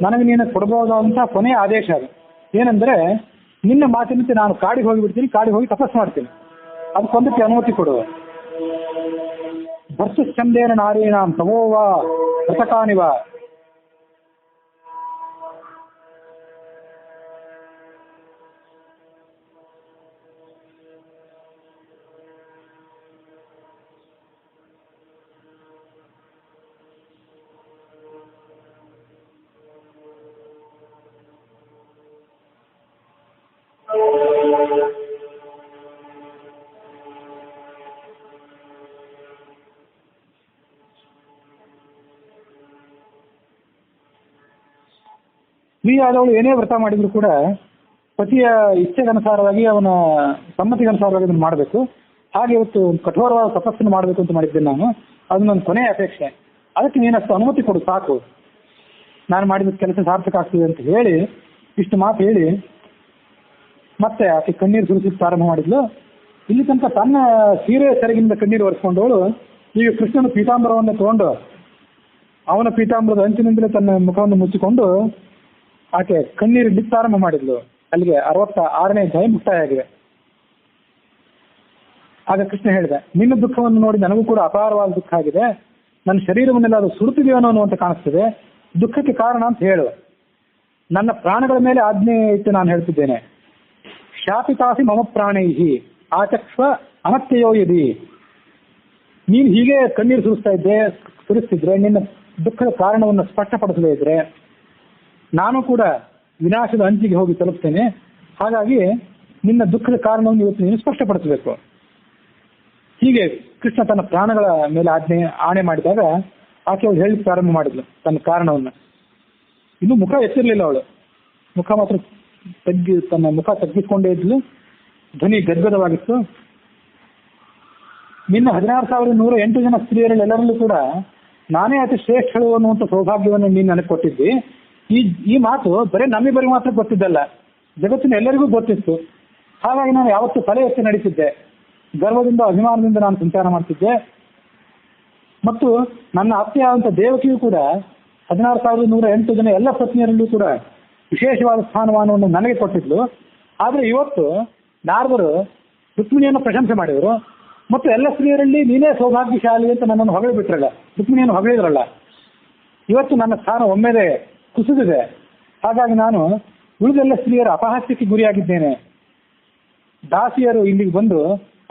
ನನಗೆ ನೀನು ಕೊಡಬಹುದಾದಂಥ ಕೊನೆಯ ಆದೇಶ ಅದು ಏನೆಂದರೆ, ನಿನ್ನ ಮಾತಿನಂತೆ ನಾನು ಕಾಡಿಗೆ ಹೋಗಿಬಿಡ್ತೀನಿ, ಕಾಡಿಗೆ ಹೋಗಿ ತಪಸ್ಸು ಮಾಡ್ತೀನಿ, ಅದಕ್ಕೊಂದಕ್ಕೆ ಅನುಮತಿ ಕೊಡು. ಭರ್ಸುಚ್ಛಂದೇನ ನಾರೀಣಾಂ ತಮೋವ ವ್ರತಕಾನಿವ. ಸ್ತ್ರೀಯಾದವಳು ಏನೇ ವ್ರತ ಮಾಡಿದ್ರು ಕೂಡ ಪತಿಯ ಇಚ್ಛೆಗನುಸಾರವಾಗಿ, ಅವನ ಸಮ್ಮತಿಗನುಸಾರವಾಗಿ ಅದನ್ನು ಮಾಡಬೇಕು. ಹಾಗೆ ಇವತ್ತು ಕಠೋರವಾದ ತಪಸ್ಸನ್ನು ಮಾಡಬೇಕು ಅಂತ ಮಾಡಿದ್ದೇನೆ ನಾನು. ಅದು ನನ್ನ ಕೊನೆಯ ಅಪೇಕ್ಷೆ. ಅದಕ್ಕೆ ನೀನಷ್ಟು ಅನುಮತಿ ಕೊಡು ಸಾಕು, ನಾನು ಮಾಡಿದ ಕೆಲಸ ಸಾರ್ಥಕ ಆಗ್ತದೆ ಅಂತ ಹೇಳಿ, ಇಷ್ಟು ಮಾತು ಹೇಳಿ ಮತ್ತೆ ಆಕೆ ಕಣ್ಣೀರು ಸುರಿಸಿ ಪ್ರಾರಂಭ ಮಾಡಿದ್ಲು. ಇಲ್ಲಿ ತನಕ ತನ್ನ ಸೀರೆ ಸೆರಗಿನಿಂದ ಕಣ್ಣೀರು ಒರೆಸ್ಕೊಂಡವಳು ಈಗ ಕೃಷ್ಣನ ಪೀತಾಂಬರವನ್ನು ತಗೊಂಡು ಅವನ ಪೀತಾಂಬರದ ಅಂಚಿನಿಂದಲೇ ತನ್ನ ಮುಖವನ್ನು ಮುಚ್ಚಿಕೊಂಡು ಆಕೆ ಕಣ್ಣೀರು ಪ್ರಾರಂಭ ಮಾಡಿದ್ಲು. ಅಲ್ಲಿಗೆ 66ನೇ ಅಧ್ಯಾಯ ಮುಕ್ತಾಯ ಆಗಿದೆ. ಆಗ ಕೃಷ್ಣ ಹೇಳಿದೆ, ನಿನ್ನ ದುಃಖವನ್ನು ನೋಡಿ ನನಗೂ ಕೂಡ ಅಪಾರವಾದ ದುಃಖ ಆಗಿದೆ. ನನ್ನ ಶರೀರವನ್ನೆಲ್ಲ ಅದು ಸುಡುತ್ತಿದೆಯೋನೋ ಅನ್ನುವಂತ ಕಾಣಿಸ್ತದೆ. ದುಃಖಕ್ಕೆ ಕಾರಣ ಅಂತ ಹೇಳು. ನನ್ನ ಪ್ರಾಣಗಳ ಮೇಲೆ ಆಜ್ಞೆ ಇಟ್ಟು ನಾನು ಹೇಳ್ತಿದ್ದೇನೆ. ಶಾಪಿತಾಸಿ ಮಮ ಪ್ರಾಣೈಹಿ ಆಚಕ್ಷ್ವ ಅನತ್ಯಯೋ ಯದಿ. ನೀನು ಹೀಗೆ ಕಣ್ಣೀರು ಸುರಿಸ್ತಿದ್ರೆ, ನಿನ್ನ ದುಃಖದ ಕಾರಣವನ್ನು ಸ್ಪಷ್ಟಪಡಿಸದೇ ಇದ್ರೆ ನಾನು ಕೂಡ ವಿನಾಶದ ಅಂಚಿಗೆ ಹೋಗಿ ತಲುಪ್ತೇನೆ. ಹಾಗಾಗಿ ನಿನ್ನ ದುಃಖದ ಕಾರಣವನ್ನು ಇವತ್ತು ನೀನು ಸ್ಪಷ್ಟಪಡಿಸಬೇಕು. ಹೀಗೆ ಕೃಷ್ಣ ತನ್ನ ಪ್ರಾಣಗಳ ಮೇಲೆ ಆಣೆ ಮಾಡಿದಾಗ ಆಕೆ ಅವಳು ಹೇಳಿ ಪ್ರಾರಂಭ ಮಾಡಿದ್ಲು ತನ್ನ ಕಾರಣವನ್ನು. ಇನ್ನು ಮುಖ ಎತ್ತಿರಲಿಲ್ಲ ಅವಳು, ಮುಖ ಮಾತ್ರ ತನ್ನ ಮುಖ ತಗ್ಗಿಸ್ಕೊಂಡೇ ಇದ್ಲು. ಧ್ವನಿ ಗದ್ಗದವಾಗಿತ್ತು. ನಿನ್ನ 16,108 ಜನ ಸ್ತ್ರೀಯರಲ್ಲಿ ಎಲ್ಲರಲ್ಲೂ ಕೂಡ ನಾನೇ ಅತಿ ಶ್ರೇಷ್ಠಳು ಅನ್ನುವಂಥ ಸೌಭಾಗ್ಯವನ್ನು ನೀನು ನನಗೆ ಕೊಟ್ಟಿದ್ದಿ. ಈ ಮಾತು ಬರೀ ನಮ್ಮಿಬ್ಬರಿಗೆ ಮಾತ್ರ ಗೊತ್ತಿದ್ದಲ್ಲ, ಜಗತ್ತಿನ ಎಲ್ಲರಿಗೂ ಗೊತ್ತಿತ್ತು. ಹಾಗಾಗಿ ನಾನು ಯಾವತ್ತೂ ತಲೆ ಎತ್ತಿ ನಡೀತಿದ್ದೆ, ಗರ್ವದಿಂದ ಅಭಿಮಾನದಿಂದ ನಾನು ಸಂಚಾರ ಮಾಡ್ತಿದ್ದೆ. ಮತ್ತು ನನ್ನ ಅತ್ತೆಯಾದಂಥ ದೇವಕಿಯು ಕೂಡ 16,108 ಜನ ಎಲ್ಲ ಪತ್ನಿಯರಲ್ಲೂ ಕೂಡ ವಿಶೇಷವಾದ ಸ್ಥಾನಮಾನವನ್ನು ನನಗೆ ಕೊಟ್ಟಿದ್ಲು. ಆದರೆ ಇವತ್ತು ನಾರದರು ರುಕ್ಮಿಣಿಯನ್ನು ಪ್ರಶಂಸೆ ಮಾಡಿದರು ಮತ್ತು ಎಲ್ಲ ಸ್ತ್ರೀಯರಲ್ಲಿ ನೀನೇ ಸೌಭಾಗ್ಯಶಾಲಿ ಅಂತ ನನ್ನನ್ನು ಹೊಗಳಿ ಬಿಟ್ರಲ್ಲ, ರುಕ್ಮಿಣಿಯನ್ನು ಹೊಗಳಿದ್ರಲ್ಲ. ಇವತ್ತು ನನ್ನ ಸ್ಥಾನ ಒಮ್ಮೆಲೆ ಕುಸಿದಿದೆ. ಹಾಗಾಗಿ ನಾನು ಉಳಿದೆಲ್ಲ ಸ್ತ್ರೀಯರ ಅಪಹಾಸ್ಯಕ್ಕೆ ಗುರಿಯಾಗಿದ್ದೇನೆ. ದಾಸಿಯರು ಇಲ್ಲಿಗೆ ಬಂದು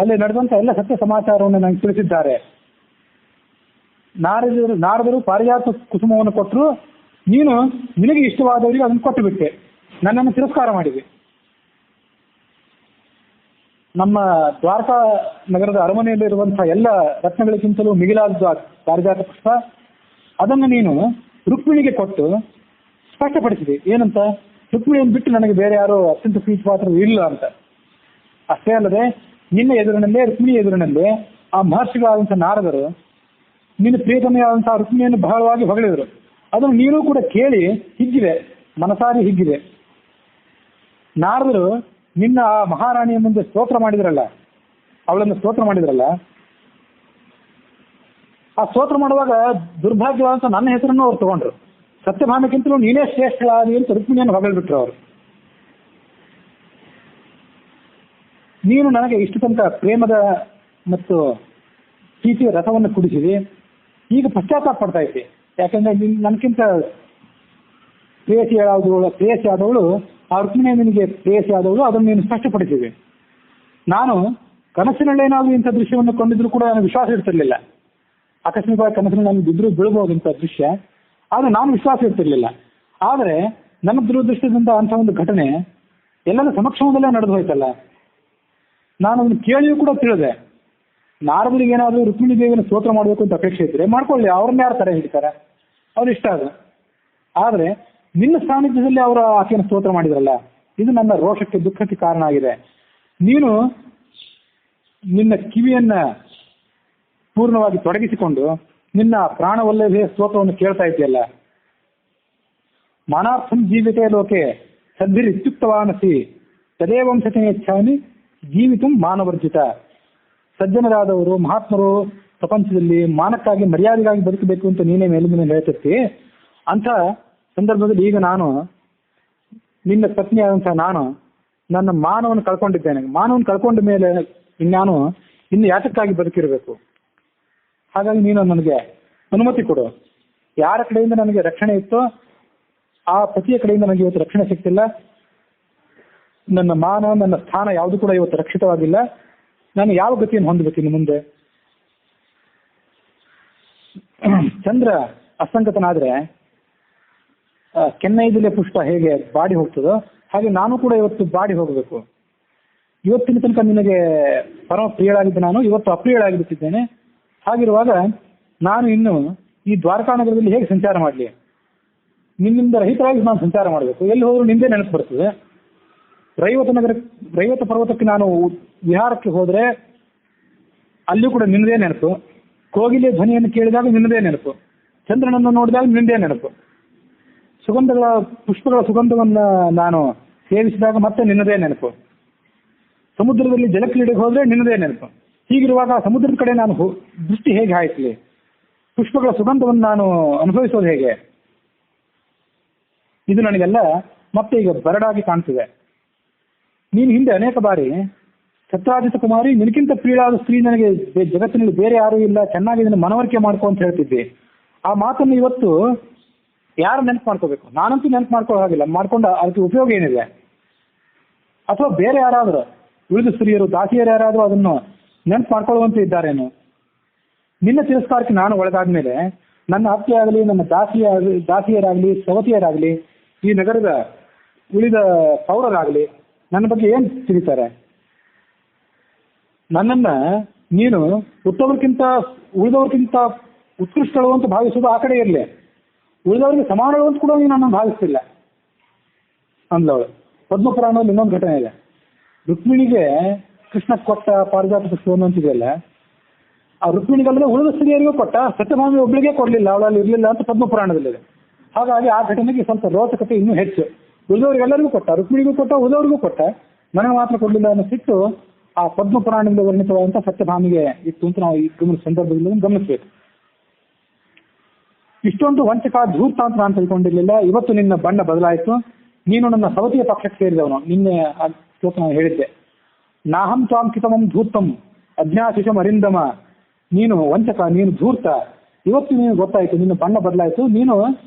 ಅಲ್ಲಿ ನಡೆದಂಥ ಎಲ್ಲ ಸತ್ಯ ಸಮಾಚಾರವನ್ನು ನನಗೆ ತಿಳಿಸಿದ್ದಾರೆ. ನಾರದರು ಪಾರಿಜಾತ ಕುಸುಮವನ್ನು ಕೊಟ್ಟರು, ನೀನು ನಿನಗೆ ಇಷ್ಟವಾದವರಿಗೆ ಅದನ್ನು ಕೊಟ್ಟು ಬಿಟ್ಟೆ, ನನ್ನನ್ನು ತಿರಸ್ಕಾರ ಮಾಡಿದೆ. ನಮ್ಮ ದ್ವಾರಕಾ ನಗರದ ಅರಮನೆಯಲ್ಲಿರುವಂತಹ ಎಲ್ಲ ರತ್ನಗಳಿಗಿಂತಲೂ ಮಿಗಿಲಾದ ಪಾರಿಜಾತ ಪುಷ್ಪ, ಅದನ್ನು ನೀನು ರುಕ್ಮಿಣಿಗೆ ಕೊಟ್ಟು ಸ್ಪಷ್ಟಪಡಿಸಿದೆ. ಏನಂತ? ರುಕ್ಮಿಣಿಯನ್ನು ಬಿಟ್ಟು ನನಗೆ ಬೇರೆ ಯಾರು ಅತ್ಯಂತ ಪ್ರೀತಿಪಾತ್ರರು ಇಲ್ಲ ಅಂತ. ಅಷ್ಟೇ ಅಲ್ಲದೆ ನಿನ್ನ ಎದುರಿನಲ್ಲೇ, ರುಕ್ಮಿಣಿ ಎದುರಿನಲ್ಲೇ ಆ ಮಹರ್ಷಿಗಳಾದಂಥ ನಾರದರು ನಿನ್ನ ಪ್ರಿಯತಮೆಯಾದಂತಹ ರುಕ್ಮಿಣಿಯನ್ನು ಬಹಳವಾಗಿ ಹೊಗಳಿದರು. ಅದನ್ನು ನೀನು ಕೂಡ ಕೇಳಿ ಹಿಗ್ಗಿದೆ, ಮನಸಾರಿ ಹಿಗ್ಗಿದೆ. ನಾರದರು ನಿನ್ನ ಆ ಮಹಾರಾಣಿಯ ಮುಂದೆ ಸ್ತೋತ್ರ ಮಾಡಿದ್ರಲ್ಲ, ಅವಳನ್ನು ಸ್ತೋತ್ರ ಮಾಡಿದ್ರಲ್ಲ, ಆ ಸ್ತೋತ್ರ ಮಾಡುವಾಗ ದುರ್ಭಾಗ್ಯವಾದಂಥ ನನ್ನ ಹೆಸರನ್ನು ಅವ್ರು ತಗೊಂಡ್ರು. ಸತ್ಯಭಾಮಕ್ಕಿಂತಲೂ ನೀನೇ ಶ್ರೇಷ್ಠಳಾದಿ ಅಂತ ರುಕ್ಮಿಣಿಯನ್ನು ಹೊಗಳ್ಬಿಟ್ರು ಅವರು. ನೀನು ನನಗೆ ಇಷ್ಟು ತನಕ ಪ್ರೇಮದ ಮತ್ತು ಪ್ರೀತಿಯ ರಥವನ್ನು ಕುಡಿಸಿದೆ, ಈಗ ಪಶ್ಚಾತ್ತಾಪ ಪಡ್ತಾ ಇದ್ದೆ. ಯಾಕಂದ್ರೆ ನನಗಿಂತ ಪ್ರೇಯಸಿ ಆದವಳು ಆ ರುಕ್ಮಿಣಿಯ ನಿನಗೆ ಪ್ರೇಯಸಿ ಆದವಳು, ಅದನ್ನು ನೀನು ಸ್ಪಷ್ಟಪಡಿಸಿದೆ. ನಾನು ಕನಸಿನಲ್ಲೇನಾದರೂ ಇಂಥ ದೃಶ್ಯವನ್ನು ಕೊಂಡಿದ್ರು ಕೂಡ ನನಗೆ ವಿಶ್ವಾಸ ಇರ್ತಿರ್ಲಿಲ್ಲ. ಆಕಸ್ಮಿಕವಾಗಿ ಕನಸಿನಲ್ಲಿ ನಾನು ಬಿದ್ದರೂ ಬೀಳ್ಬೋದು ಇಂಥ ದೃಶ್ಯ, ಆದರೆ ನಾನು ವಿಶ್ವಾಸ ಇರ್ತಿರ್ಲಿಲ್ಲ. ಆದರೆ ನನ್ನ ದುರದೃಷ್ಟದಿಂದ ಅಂಥ ಒಂದು ಘಟನೆ ಎಲ್ಲರ ಸಮಕ್ಷಮದಲ್ಲೇ ನಡೆದು ಹೋಯ್ತಲ್ಲ. ನಾನು ಅದನ್ನು ಕೇಳಿಯೂ ಕೂಡ ತಿಳಿದೆ. ನಾರದರಿಗೆ ಏನಾದರೂ ರುಕ್ಮಿಣಿ ದೇವಿಯನ್ನು ಸ್ತೋತ್ರ ಮಾಡಬೇಕು ಅಂತ ಅಪೇಕ್ಷೆ ಇದ್ದರೆ ಮಾಡ್ಕೊಳ್ಳಿ, ಅವ್ರನ್ನ ಯಾರು ತಡೆ ಹಿಡಿತಾರೆ, ಅವ್ರು ಇಷ್ಟ ಅದು. ಆದರೆ ನಿನ್ನ ಸಾನ್ನಿಧ್ಯದಲ್ಲಿ ಅವರು ಆಕೆಯನ್ನು ಸ್ತೋತ್ರ ಮಾಡಿದ್ರಲ್ಲ, ಇದು ನನ್ನ ರೋಷಕ್ಕೆ, ದುಃಖಕ್ಕೆ ಕಾರಣ ಆಗಿದೆ. ನೀನು ನಿನ್ನ ಕಿವಿಯನ್ನ ಪೂರ್ಣವಾಗಿ ತೊಡಗಿಸಿಕೊಂಡು ನಿನ್ನ ಪ್ರಾಣವಲ್ಲದೆ ಸ್ತೋತ್ರವನ್ನು ಕೇಳ್ತಾ ಇದೆಯಲ್ಲ. ಮಾನಾರ್ಥಂ ಜೀವಿತೇ ಲೋಕೆ ಸದ್ಭಿರಿತ್ಯುಕ್ತವಾನಸಿ ತದೇವಂಸತೆ ಇಚ್ಛಾಮಿ ಜೀವಿತು ಮಾನವರ್ಜಿತ. ಸಜ್ಜನರಾದವರು, ಮಹಾತ್ಮರು ಪ್ರಪಂಚದಲ್ಲಿ ಮಾನಕ್ಕಾಗಿ, ಮರ್ಯಾದೆಗಾಗಿ ಬದುಕಬೇಕು ಅಂತ ನೀನೇ ಮೇಲಿಂದ ಹೇಳ್ತಿರ್ತಿ. ಅಂಥ ಸಂದರ್ಭದಲ್ಲಿ ಈಗ ನಾನು ನಿನ್ನ ಪತ್ನಿಯಾದಂಥ ನಾನು ನನ್ನ ಮಾನವನ್ನು ಕಳ್ಕೊಂಡಿದ್ದೇನೆ. ಮಾನವನ್ನು ಕಳ್ಕೊಂಡ ಮೇಲೆ ನಾನು ಇನ್ನು ಯಾತಕ್ಕಾಗಿ ಬದುಕಿರಬೇಕು? ಹಾಗಾಗಿ ನೀನು ನನಗೆ ಅನುಮತಿ ಕೊಡು. ಯಾರ ಕಡೆಯಿಂದ ನನಗೆ ರಕ್ಷಣೆ ಇತ್ತೋ ಆ ಪತಿಯ ಕಡೆಯಿಂದ ನನಗೆ ಇವತ್ತು ರಕ್ಷಣೆ ಸಿಗ್ತಿಲ್ಲ. ನನ್ನ ಮಾನ, ನನ್ನ ಸ್ಥಾನ ಯಾವುದು ಕೂಡ ಇವತ್ತು ರಕ್ಷಿತವಾಗಿಲ್ಲ. ನಾನು ಯಾವ ಗತಿಯನ್ನು ಹೊಂದಬೇಕು ಇನ್ನು ಮುಂದೆ? ಚಂದ್ರ ಅಸ್ತಂಗತನಾದ್ರೆ ಕೆನ್ನೈದಿಲೆ ಪುಷ್ಪ ಹೇಗೆ ಬಾಡಿ ಹೋಗ್ತದೋ ಹಾಗೆ ನಾನು ಕೂಡ ಇವತ್ತು ಬಾಡಿ ಹೋಗಬೇಕು. ಇವತ್ತಿನ ತನಕ ನಿನಗೆ ಪರಮ ಪ್ರಿಯಳಾಗಿದ್ದೆ ನಾನು, ಇವತ್ತು ಅಪ್ರಿಯಳಾಗಿಬಿಟ್ಟಿದ್ದೇನೆ. ಹಾಗಿರುವಾಗ ನಾನು ಇನ್ನು ಈ ದ್ವಾರಕಾ ನಗರದಲ್ಲಿ ಹೇಗೆ ಸಂಚಾರ ಮಾಡಲಿ? ನಿನ್ನಿಂದ ರಹಿತರಾಗಿ ನಾನು ಸಂಚಾರ ಮಾಡಬೇಕು. ಎಲ್ಲಿ ಹೋದರೂ ನಿಂದೇ ನೆನಪು ಬರ್ತದೆ. ರೈವತ ಪರ್ವತಕ್ಕೆ ನಾನು ವಿಹಾರಕ್ಕೆ ಹೋದರೆ ಅಲ್ಲಿಯೂ ಕೂಡ ನಿನ್ನದೇ ನೆನಪು. ಕೋಗಿಲೆ ಧ್ವನಿಯನ್ನು ಕೇಳಿದಾಗ ನಿನ್ನದೇ ನೆನಪು. ಚಂದ್ರನನ್ನು ನೋಡಿದಾಗ ನಿನ್ನದೇ ನೆನಪು. ಪುಷ್ಪಗಳ ಸುಗಂಧವನ್ನು ನಾನು ಸೇವಿಸಿದಾಗ ಮತ್ತೆ ನಿನ್ನದೇ ನೆನಪು. ಸಮುದ್ರದಲ್ಲಿ ಜಲಕ್ರೀಡೆಗೆ ಹೋದರೆ ನಿನ್ನದೇ ನೆನಪು. ಹೀಗಿರುವಾಗ ಸಮುದ್ರದ ಕಡೆ ನಾನು ದೃಷ್ಟಿ ಹೇಗೆ ಹಾಯಿಸಲಿ? ಪುಷ್ಪಗಳ ಸುಗಂಧವನ್ನು ನಾನು ಅನುಭವಿಸೋದು ಹೇಗೆ? ಇದು ನನಗೆಲ್ಲ ಮತ್ತೆ ಈಗ ಬರಡಾಗಿ ಕಾಣ್ತಿದೆ. ನೀನು ಹಿಂದೆ ಅನೇಕ ಬಾರಿ ಸತ್ರಾಜಿತ ಕುಮಾರಿ, ನಿನಗಿಂತ ಪ್ರಿಯಳಾದ ಸ್ತ್ರೀ ನನಗೆ ಜಗತ್ತಿನಲ್ಲಿ ಬೇರೆ ಯಾರೂ ಇಲ್ಲ, ಚೆನ್ನಾಗಿ ಇದನ್ನು ಮನವರಿಕೆ ಮಾಡ್ಕೊ ಅಂತ ಹೇಳ್ತಿದ್ದೆ. ಆ ಮಾತನ್ನು ಇವತ್ತು ಯಾರು ನೆನಪು ಮಾಡ್ಕೋಬೇಕು? ನಾನಂತೂ ನೆನಪು ಮಾಡ್ಕೊಳ್ಳೋ ಹಾಗಿಲ್ಲ. ಮಾಡ್ಕೊಂಡು ಅದಕ್ಕೆ ಉಪಯೋಗ ಏನಿದೆ? ಅಥವಾ ಬೇರೆ ಯಾರಾದರೂ ಉಳಿದ ಸ್ತ್ರೀಯರು, ದಾಸಿಯರು ಯಾರಾದರೂ ಅದನ್ನು ನೆನಪು ಮಾಡ್ಕೊಳ್ಳುವಂತೆ ಇದ್ದಾರೇನು? ನಿನ್ನ ತಿರಸ್ಕಾರಕ್ಕೆ ನಾನು ಒಳಗಾದ ಮೇಲೆ ನನ್ನ ಅತ್ತೆ ಆಗಲಿ, ನನ್ನ ದಾಸಿಯರಾಗಲಿ, ಸವತಿಯರಾಗಲಿ, ಈ ನಗರದ ಉಳಿದ ಪೌರರಾಗಲಿ ನನ್ನ ಬಗ್ಗೆ ಏನು ತಿಳಿತಾರೆ? ನನ್ನನ್ನು ನೀನು ಉಳಿದವ್ರಿಗಿಂತ ಉತ್ಕೃಷ್ಟಳು ಅಂತ ಭಾವಿಸೋದು ಆ ಕಡೆ ಇರಲಿ, ಉಳಿದವರಿಗೆ ಸಮಾನಳು ಅಂತ ಕೂಡ ನೀನು ನನ್ನನ್ನು ಭಾವಿಸ್ತಿಲ್ಲ ಅಂದ್ಲವಳು. ಪದ್ಮಪುರಾಣದಲ್ಲಿ ಇನ್ನೊಂದು ಘಟನೆ ಇದೆ. ರುಕ್ಮಿಣಿಗೆ ಕೃಷ್ಣ ಕೊಟ್ಟ ಪಾರಿಜಾತ ಪುಷ್ಪವನ್ನು ಅಂತಿದೆಯಲ್ಲ, ಆ ರುಕ್ಮಿಣಿಗಲ್ಲದೆ ಉಳಿದ ಸ್ತ್ರೀಯರಿಗೂ ಕೊಟ್ಟ, ಸತ್ಯಭಾಮಿ ಒಬ್ಬಳಿಗೆ ಕೊಡಲಿಲ್ಲ, ಅವಳಲ್ಲಿ ಇರಲಿಲ್ಲ ಅಂತ ಪದ್ಮಪುರಾಣದಲ್ಲಿದೆ. ಹಾಗಾಗಿ ಆ ಘಟನೆಗೆ ಸ್ವಲ್ಪ ರೋಚಕತೆ ಇನ್ನೂ ಹೆಚ್ಚು. ಉಳಿದವರಿಗೆಲ್ಲರಿಗೂ ಕೊಟ್ಟ, ರುಕ್ಮಿಣಿಗೂ ಕೊಟ್ಟ, ಉಳಿದವರಿಗೂ ಕೊಟ್ಟ, ನನಗೆ ಮಾತ್ರ ಕೊಡಲಿಲ್ಲ ಅನ್ನೋ ಸಿಟ್ಟು ಆ ಪದ್ಮಪುರಾಣದಿಂದ ವರ್ಣಿತವಾದಂಥ ಸತ್ಯಭಾಮಿಗೆ ಇತ್ತು ಅಂತ ನಾವು ಈ ಸಂದರ್ಭದಲ್ಲಿ ಗಮನಿಸಬೇಕು. ಇಷ್ಟೊಂದು ವಂಚಕ ಧೂರ್ತ ಅಂತ ನಾನು ತಿಳ್ಕೊಂಡಿರ್ಲಿಲ್ಲ. ಇವತ್ತು ನಿನ್ನ ಬಣ್ಣ ಬದಲಾಯಿತು, ನೀನು ನನ್ನ ಸವತಿಯ ಪಕ್ಷಕ್ಕೆ ಸೇರಿದವನು. ನಿನ್ನೆ ಆ ಶ್ಲೋಕ ನಾನು ಹೇಳಿದ್ದೆ, ನಾಹಂ ತ್ವಾಂ ಕಿತಮಂ ಧೂರ್ತಂ ಅಜ್ಞಾಶಿಷಂ ಅರಿಂದಮ. ನೀನು ವಂಚಕ, ನೀನು ಧೂರ್ತ. ಇವತ್ತು ನೀನು ಗೊತ್ತಾಯ್ತು, ನಿನ್ನ ಬಣ್ಣ ಬದಲಾಯಿತು, ನೀನು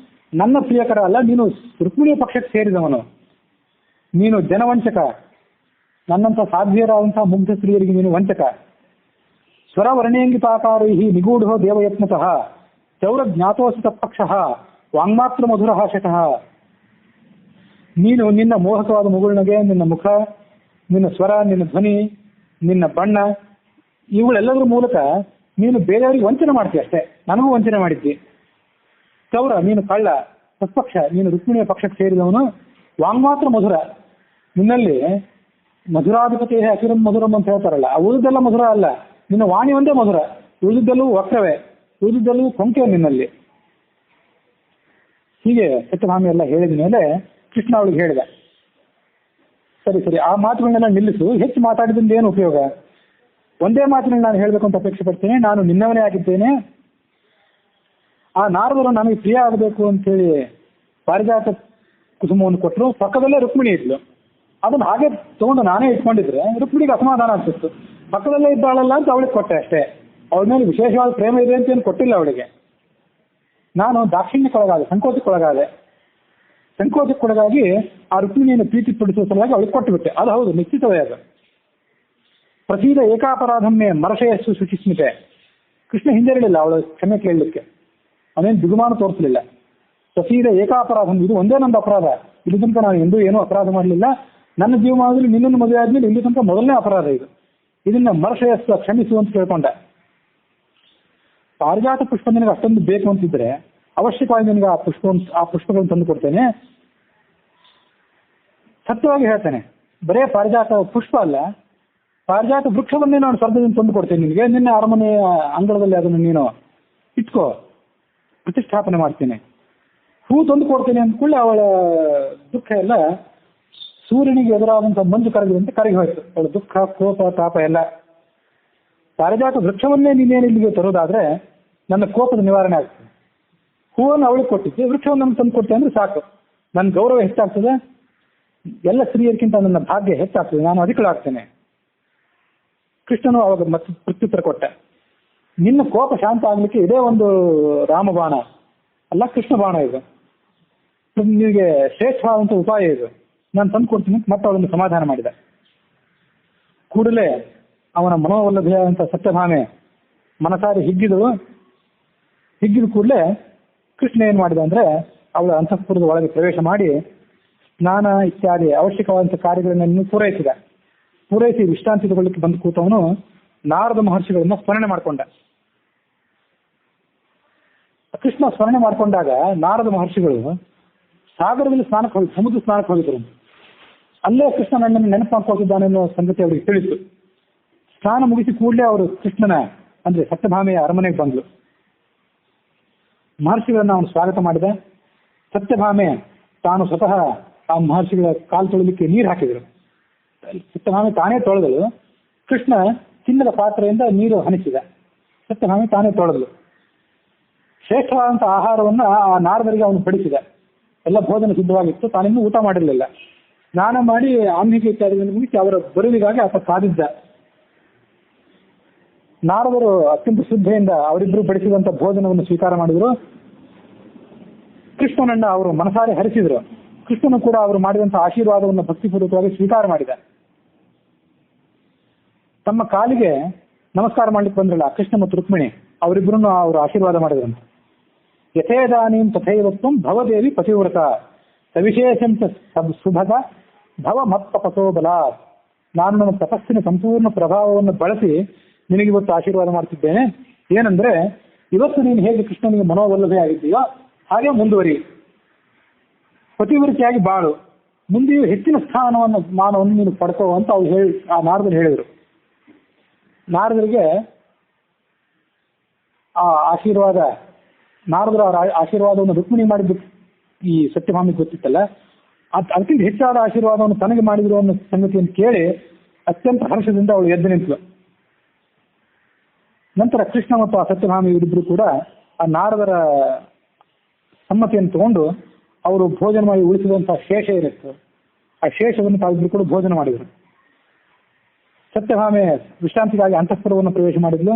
ನನ್ನ ಪ್ರಿಯಕರ ಅಲ್ಲ, ನೀನು ರುಕ್ಮಿಣಿಯ ಪಕ್ಷಕ್ಕೆ ಸೇರಿದವನು, ನೀನು ಜನವಂಚಕ, ನನ್ನಂಥ ಸಾಧ್ಯರಾದಂತಹ ಮುಗ್ಧ ಸ್ತ್ರೀಯರಿಗೆ ನೀನು ವಂಚಕ. ಸ್ವರ ವರ್ಣೇಂಗಿತಾಕಾರೈ ನಿಗೂಢೋ ದೇವಯತ್ನತಃ ಚೌರ ಜ್ಞಾತೋಸಿ ತತ್ಪಕ್ಷ ವಾಂಗ್ಮಾತ್ರ ಮಧುರ ಶತಃ. ನೀನು ನಿನ್ನ ಮೋಹಕವಾದ ಮುಗುಳ್ನಗೆ, ನಿನ್ನ ಮುಖ, ನಿನ್ನ ಸ್ವರ, ನಿನ್ನ ಧ್ವನಿ, ನಿನ್ನ ಬಣ್ಣ, ಇವುಗಳೆಲ್ಲದರ ಮೂಲಕ ನೀನು ಬೇರೆಯವರಿಗೆ ವಂಚನೆ ಮಾಡ್ತೀಯ ಅಷ್ಟೇ, ನನಗೂ ವಂಚನೆ ಮಾಡಿದ್ದಿ. ಚೌರ, ನೀನು ಕಳ್ಳ. ತತ್ಪಕ್ಷ, ನೀನು ರುಕ್ಮಿಣಿಯ ಪಕ್ಷಕ್ಕೆ ಸೇರಿದವನು. ವಾಂಗ್ಮಾತ್ರ ಮಧುರ, ನಿನ್ನಲ್ಲಿ ಮಧುರಾಧಿಪತಿ ಅಚಿರಂ ಮಧುರಂ ಅಂತ ಹೇಳ್ತಾರಲ್ಲ, ಉಳಿದೆಲ್ಲ ಮಧುರ ಅಲ್ಲ, ನಿನ್ನ ವಾಣಿ ಒಂದೇ ಮಧುರ, ಉಳಿದೆಲ್ಲವೂ ವಕ್ರವೇ, ಉಳಿದೆಲ್ಲವೂ ಕೊಂಕೆ ನಿನ್ನಲ್ಲಿ. ಹೀಗೆ ಸತ್ಯಭಾಮಿ ಎಲ್ಲ ಹೇಳಿದ ಮೇಲೆ ಕೃಷ್ಣ ಅವಳಿಗೆ ಹೇಳಿದ, ಸರಿ ಸರಿ ಆ ಮಾತುಗಳನ್ನೆಲ್ಲ ನಿಲ್ಲಿಸು, ಹೆಚ್ಚು ಮಾತಾಡಿದ್ರಿಂದ ಏನು ಉಪಯೋಗ? ಒಂದೇ ಮಾತಿನಲ್ಲಿ ನಾನು ಹೇಳಬೇಕು ಅಂತ ಅಪೇಕ್ಷೆ ಪಡ್ತೇನೆ, ನಾನು ನಿನ್ನವನೇ ಆಗಿದ್ದೇನೆ. ಆ ನಾರದರು ನನಗೆ ಪ್ರಿಯ ಆಗಬೇಕು ಅಂತೇಳಿ ಪಾರಿಜಾತ ಕುಸುಮವನ್ನು ಕೊಟ್ಟರು, ಪಕ್ಕದಲ್ಲೇ ರುಕ್ಮಿಣಿ ಇದ್ಲು. ಅದನ್ನು ಹಾಗೆ ತಗೊಂಡು ನಾನೇ ಇಟ್ಕೊಂಡಿದ್ರೆ ರುಕ್ಮಿಣಿಗೆ ಅಸಮಾಧಾನ ಆಗ್ತಿತ್ತು. ಪಕ್ಕದಲ್ಲೇ ಇದ್ದಾಳಲ್ಲ ಅಂತ ಅವಳಿಗೆ ಕೊಟ್ಟೆ ಅಷ್ಟೇ, ಅವಳ ಮೇಲೆ ವಿಶೇಷವಾದ ಪ್ರೇಮ ಇದೆ ಅಂತ ಏನು ಕೊಟ್ಟಿಲ್ಲ ಅವಳಿಗೆ. ನಾನು ದಾಕ್ಷಿಣ್ಯಕ್ಕೊಳಗಾದೆ, ಸಂಕೋಚಕ್ಕೊಳಗಾಗಿ ಆ ರುಕ್ಮಿಣಿಯನ್ನು ಪ್ರೀತಿ ಪಡಿಸುವ ಸಲುವಾಗಿ ಅವಳಿಗೆ ಕೊಟ್ಟುಬಿಟ್ಟೆ. ಅದು ಹೌದು, ನಿಶ್ಚಿತವೇ ಅದು. ಪ್ರಸೀದ ಏಕಾಪರಾಧಮ್ಮೆ ಮರಶಯಸ್ಸು ಶುಚಿಸ್ಮಿತೆ. ಕೃಷ್ಣ ಹಿಂಜರಿಲಿಲ್ಲ ಅವಳ ಕ್ಷಮೆ ಕೇಳಲಿಕ್ಕೆ, ಅವನೇನು ಬಿಗುಮಾನ ತೋರಿಸಲಿಲ್ಲ. ಪ್ರಸೀದ ಏಕಾಪರಾಧಂ, ಇದು ಒಂದೇ ನಂದು ಅಪರಾಧ, ಇಲ್ಲಿ ತನಕ ನಾನು ಎಂದೂ ಏನೂ ಅಪರಾಧ ಮಾಡಲಿಲ್ಲ, ನನ್ನ ಜೀವಮಾನದಲ್ಲಿ ನಿನ್ನನ್ನು ಮದುವೆ ಆದ್ಮೇಲೆ ಇಲ್ಲಿ ತನಕ ಮೊದಲನೇ ಅಪರಾಧ ಇದು, ಇದನ್ನ ಮರಶಯಸ್ಸು ಕ್ಷಮಿಸು ಅಂತ ಕೇಳ್ಕೊಂಡ. ಪಾರಿಜಾತ ಪುಷ್ಪ ನಿನಗೆ ಅಷ್ಟೊಂದು ಬೇಕು ಅಂತಿದ್ರೆ ಅವಶ್ಯಕವಾಗಿ ನಿನಗೆ ಆ ಪುಷ್ಪಗಳನ್ನು ತಂದು ಕೊಡ್ತೇನೆ. ಸತ್ಯವಾಗಿ ಹೇಳ್ತೇನೆ, ಬರೇ ಪಾರಿಜಾತ ಪುಷ್ಪ ಅಲ್ಲ, ಪಾರಿಜಾತ ವೃಕ್ಷವನ್ನೇ ನಾನು ಸ್ವರ್ಗದಿಂದ ತಂದು ಕೊಡ್ತೇನೆ ನಿನಗೆ. ನಿನ್ನೆ ಅರಮನೆಯ ಅಂಗಳದಲ್ಲಿ ಅದನ್ನು ನೀನು ಇಟ್ಕೋ, ಪ್ರತಿಷ್ಠಾಪನೆ ಮಾಡ್ತೇನೆ. ಹೂ ತಂದು ಕೊಡ್ತೇನೆ ಅಂದ್ಕೊಳ್ಳಿ ಅವಳ ದುಃಖ ಎಲ್ಲ ಸೂರ್ಯನಿಗೆ ಎದುರಾದಂಥ ಮಂಜು ಕರಗಿದಂತೆ ಕರಗಿ ಹೋಯ್ತು. ಅವಳ ದುಃಖ, ಕೋಪ, ತಾಪ ಎಲ್ಲ. ಪಾರಿಜಾತ ವೃಕ್ಷವನ್ನೇ ನೀನೇನು ಇಲ್ಲಿಗೆ ತರೋದಾದ್ರೆ ನನ್ನ ಕೋಪದ ನಿವಾರಣೆ ಆಗ್ತದೆ. ಹೂವನ್ನು ಅವಳಿಗೆ ಕೊಟ್ಟಿದ್ದೆ, ವೃಕ್ಷವನ್ನು ನಮ್ಗೆ ತಂದು ಕೊಡ್ತೇನೆ ಅಂದ್ರೆ ಸಾಕು, ನನ್ನ ಗೌರವ ಹೆಚ್ಚಾಗ್ತದೆ, ಎಲ್ಲ ಸ್ತ್ರೀಯರಿಗಿಂತ ನನ್ನ ಭಾಗ್ಯ ಹೆಚ್ಚಾಗ್ತದೆ, ನಾನು ಅಧಿಕಳಾಗ್ತೇನೆ. ಕೃಷ್ಣನು ಅವಾಗ ಮತ್ತೆ ಪ್ರತ್ಯುತ್ತರ ಕೊಟ್ಟ, ನಿನ್ನ ಕೋಪ ಶಾಂತ ಆಗ್ಲಿಕ್ಕೆ ಇದೇ ಒಂದು ರಾಮಬಾಣ ಅಲ್ಲ, ಕೃಷ್ಣ ಬಾಣ ಇದು, ನಿಮಗೆ ಶ್ರೇಷ್ಠವಾದಂಥ ಉಪಾಯ ಇದು, ನಾನು ತಂದು ಕೊಡ್ತೀನಿ ಮತ್ತೆ ಅವಳನ್ನು ಸಮಾಧಾನ ಮಾಡಿದ. ಕೂಡಲೇ ಅವನ ಮನೋವಲ್ಲಭೆಯಾದಂಥ ಸತ್ಯಭಾಮೆ ಮನಸಾರಿ ಹಿಗ್ಗಿದ ಕೂಡಲೇ ಕೃಷ್ಣ ಏನು ಮಾಡಿದ ಅಂದ್ರೆ ಅವಳ ಅಂತಃಪುರದ ಒಳಗೆ ಪ್ರವೇಶ ಮಾಡಿ ಸ್ನಾನ ಇತ್ಯಾದಿ ಅವಶ್ಯಕವಾದಂಥ ಕಾರ್ಯಗಳನ್ನು ಪೂರೈಸಿ ವಿಶ್ರಾಂತಿ ತಗೊಳ್ಳಿಕ್ಕೆ ಬಂದು ಕೂತವನು ನಾರದ ಮಹರ್ಷಿಗಳನ್ನ ಸ್ಮರಣೆ ಮಾಡಿಕೊಂಡ. ಕೃಷ್ಣ ಸ್ಮರಣೆ ಮಾಡಿಕೊಂಡಾಗ ನಾರದ ಮಹರ್ಷಿಗಳು ಸಾಗರದಲ್ಲಿ ಸಮುದ್ರ ಸ್ನಾನಕ್ಕೆ ಹೋಗಿದ್ರು. ಅಲ್ಲೇ ಕೃಷ್ಣ ನನ್ನನ್ನು ನೆನಪು ಮಾಡ್ಕೊಳ್ತಿದ್ದಾನೆ ಅನ್ನೋ ಸಂಗತಿ ಅವರಿಗೆ ತಿಳಿತು. ಸ್ನಾನ ಮುಗಿಸಿ ಕೂಡಲೇ ಅವರು ಕೃಷ್ಣನ ಅಂದ್ರೆ ಸತ್ಯಭಾಮೆಯ ಅರಮನೆಗೆ ಬಂದ್ಲು. ಮಹರ್ಷಿಗಳನ್ನ ಅವನು ಸ್ವಾಗತ ಮಾಡಿದ. ಸತ್ಯಭಾಮೆ ತಾನು ಸ್ವತಃ ಆ ಮಹರ್ಷಿಗಳ ಕಾಲು ತೊಳಿಲಿಕ್ಕೆ ನೀರು ಹಾಕಿದರು. ಸತ್ಯಭಾಮೆ ತಾನೇ ತೊಳೆದಳು. ಕೃಷ್ಣ ಚಿನ್ನದ ಪಾತ್ರೆಯಿಂದ ನೀರು ಹನಿಸಿದ. ಸತ್ಯಭಾಮೆ ತಾನೇ ತೊಳೆದಳು. ಶ್ರೇಷ್ಠವಾದಂಥ ಆಹಾರವನ್ನ ಆ ನಾರದರಿಗೆ ಅವನು ಬಡಿಸಿದ. ಎಲ್ಲ ಭೋಜನ ಸಿದ್ಧವಾಗಿತ್ತು, ತಾನಿನ್ನೂ ಊಟ ಮಾಡಿರಲಿಲ್ಲ. ಸ್ನಾನ ಮಾಡಿ ಆಂಹಿಕ ಇತ್ಯಾದಿಗಳನ್ನು ಮುಗಿಸಿ ಅವರ ಬರುವಿಗಾಗಿ ಆತ ಕಾದಿದ್ದ. ನಾರದರು ಅತ್ಯಂತ ಶ್ರದ್ಧೆಯಿಂದ ಅವರಿಬ್ಬರು ಬಡಿಸಿದಂಥ ಭೋಜನವನ್ನು ಸ್ವೀಕಾರ ಮಾಡಿದರು. ಕೃಷ್ಣನನ್ನ ಅವರು ಮನಸಾರೆ ಹರಿಸಿದರು. ಕೃಷ್ಣನು ಕೂಡ ಅವರು ಮಾಡಿದಂಥ ಆಶೀರ್ವಾದವನ್ನು ಭಕ್ತಿಪೂರ್ವಕವಾಗಿ ಸ್ವೀಕಾರ ಮಾಡಿದ. ತಮ್ಮ ಕಾಲಿಗೆ ನಮಸ್ಕಾರ ಮಾಡ್ಲಿಕ್ಕೆ ಬಂದ್ರಲ್ಲ ಕೃಷ್ಣ ಮತ್ತು ರುಕ್ಮಿಣಿ, ಅವರಿಬ್ಬರನ್ನು ಅವರು ಆಶೀರ್ವಾದ ಮಾಡಿದ್ರಂತೆ. ಯಥೇದಾನೀಂ ತಥೈವತ್ವಂ ಭವದೇವಿ ಪತಿವ್ರತ ಸವಿಶೇಷಂ ಸುಭಗ ಭವ ಮತ್ತಪಸೋ ಬಲಾತ್. ನಾನು ನನ್ನ ತಪಸ್ಸಿನ ಸಂಪೂರ್ಣ ಪ್ರಭಾವವನ್ನು ಬಳಸಿ ನಿನಗಿವತ್ತು ಆಶೀರ್ವಾದ ಮಾಡ್ತಿದ್ದೇನೆ. ಏನಂದ್ರೆ ಇವತ್ತು ನೀನು ಹೇಗೆ ಕೃಷ್ಣನಿಗೆ ಮನೋವಲ್ಲಭೆ ಆಗಿದ್ದೀಯೋ ಹಾಗೆ ಮುಂದುವರಿ, ಪತಿವ್ರತಿಯಾಗಿ ಬಾಳು, ಮುಂದೆಯೂ ಹೆಚ್ಚಿನ ಮಾನವನ್ನು ನೀನು ಪಡ್ಕೋ ಅಂತ ಅವ್ರು ಆ ನಾರದರು ಹೇಳಿದರು. ನಾರದರಿಗೆ ಆಶೀರ್ವಾದ, ನಾರದರ ಆಶೀರ್ವಾದವನ್ನು ರುಕ್ಮಿಣಿ ಮಾಡಿದ್ದು ಈ ಸತ್ಯಭಾಮಿಗೆ ಗೊತ್ತಿತ್ತಲ್ಲ, ಅದಕ್ಕಿಂತ ಹೆಚ್ಚಾದ ಆಶೀರ್ವಾದವನ್ನು ತನಗೆ ಮಾಡಿದ್ರು ಅನ್ನೋ ಸಂಗತಿಯನ್ನು ಕೇಳಿ ಅತ್ಯಂತ ಹರ್ಷದಿಂದ ಅವಳು ಎದ್ದು ನಿಂತಳು. ನಂತರ ಕೃಷ್ಣ ಮತ್ತು ಆ ಸತ್ಯಭಾಮಿ ಇವರಿಬ್ಬರು ಕೂಡ ಆ ನಾರದರ ಸಮ್ಮತಿಯನ್ನು ತಗೊಂಡು ಅವರು ಭೋಜನ ಮಾಡಿ ಉಳಿಸಿದಂತಹ ಶೇಷ ಇರುತ್ತೆ, ಆ ಶೇಷವನ್ನು ತಾವಿಬ್ರು ಕೂಡ ಭೋಜನ ಮಾಡಿದರು. ಸತ್ಯಭಾಮೆ ವಿಶ್ರಾಂತಿಗಾಗಿ ಅಂತಃಪುರವನ್ನು ಪ್ರವೇಶ ಮಾಡಿದ್ಲು.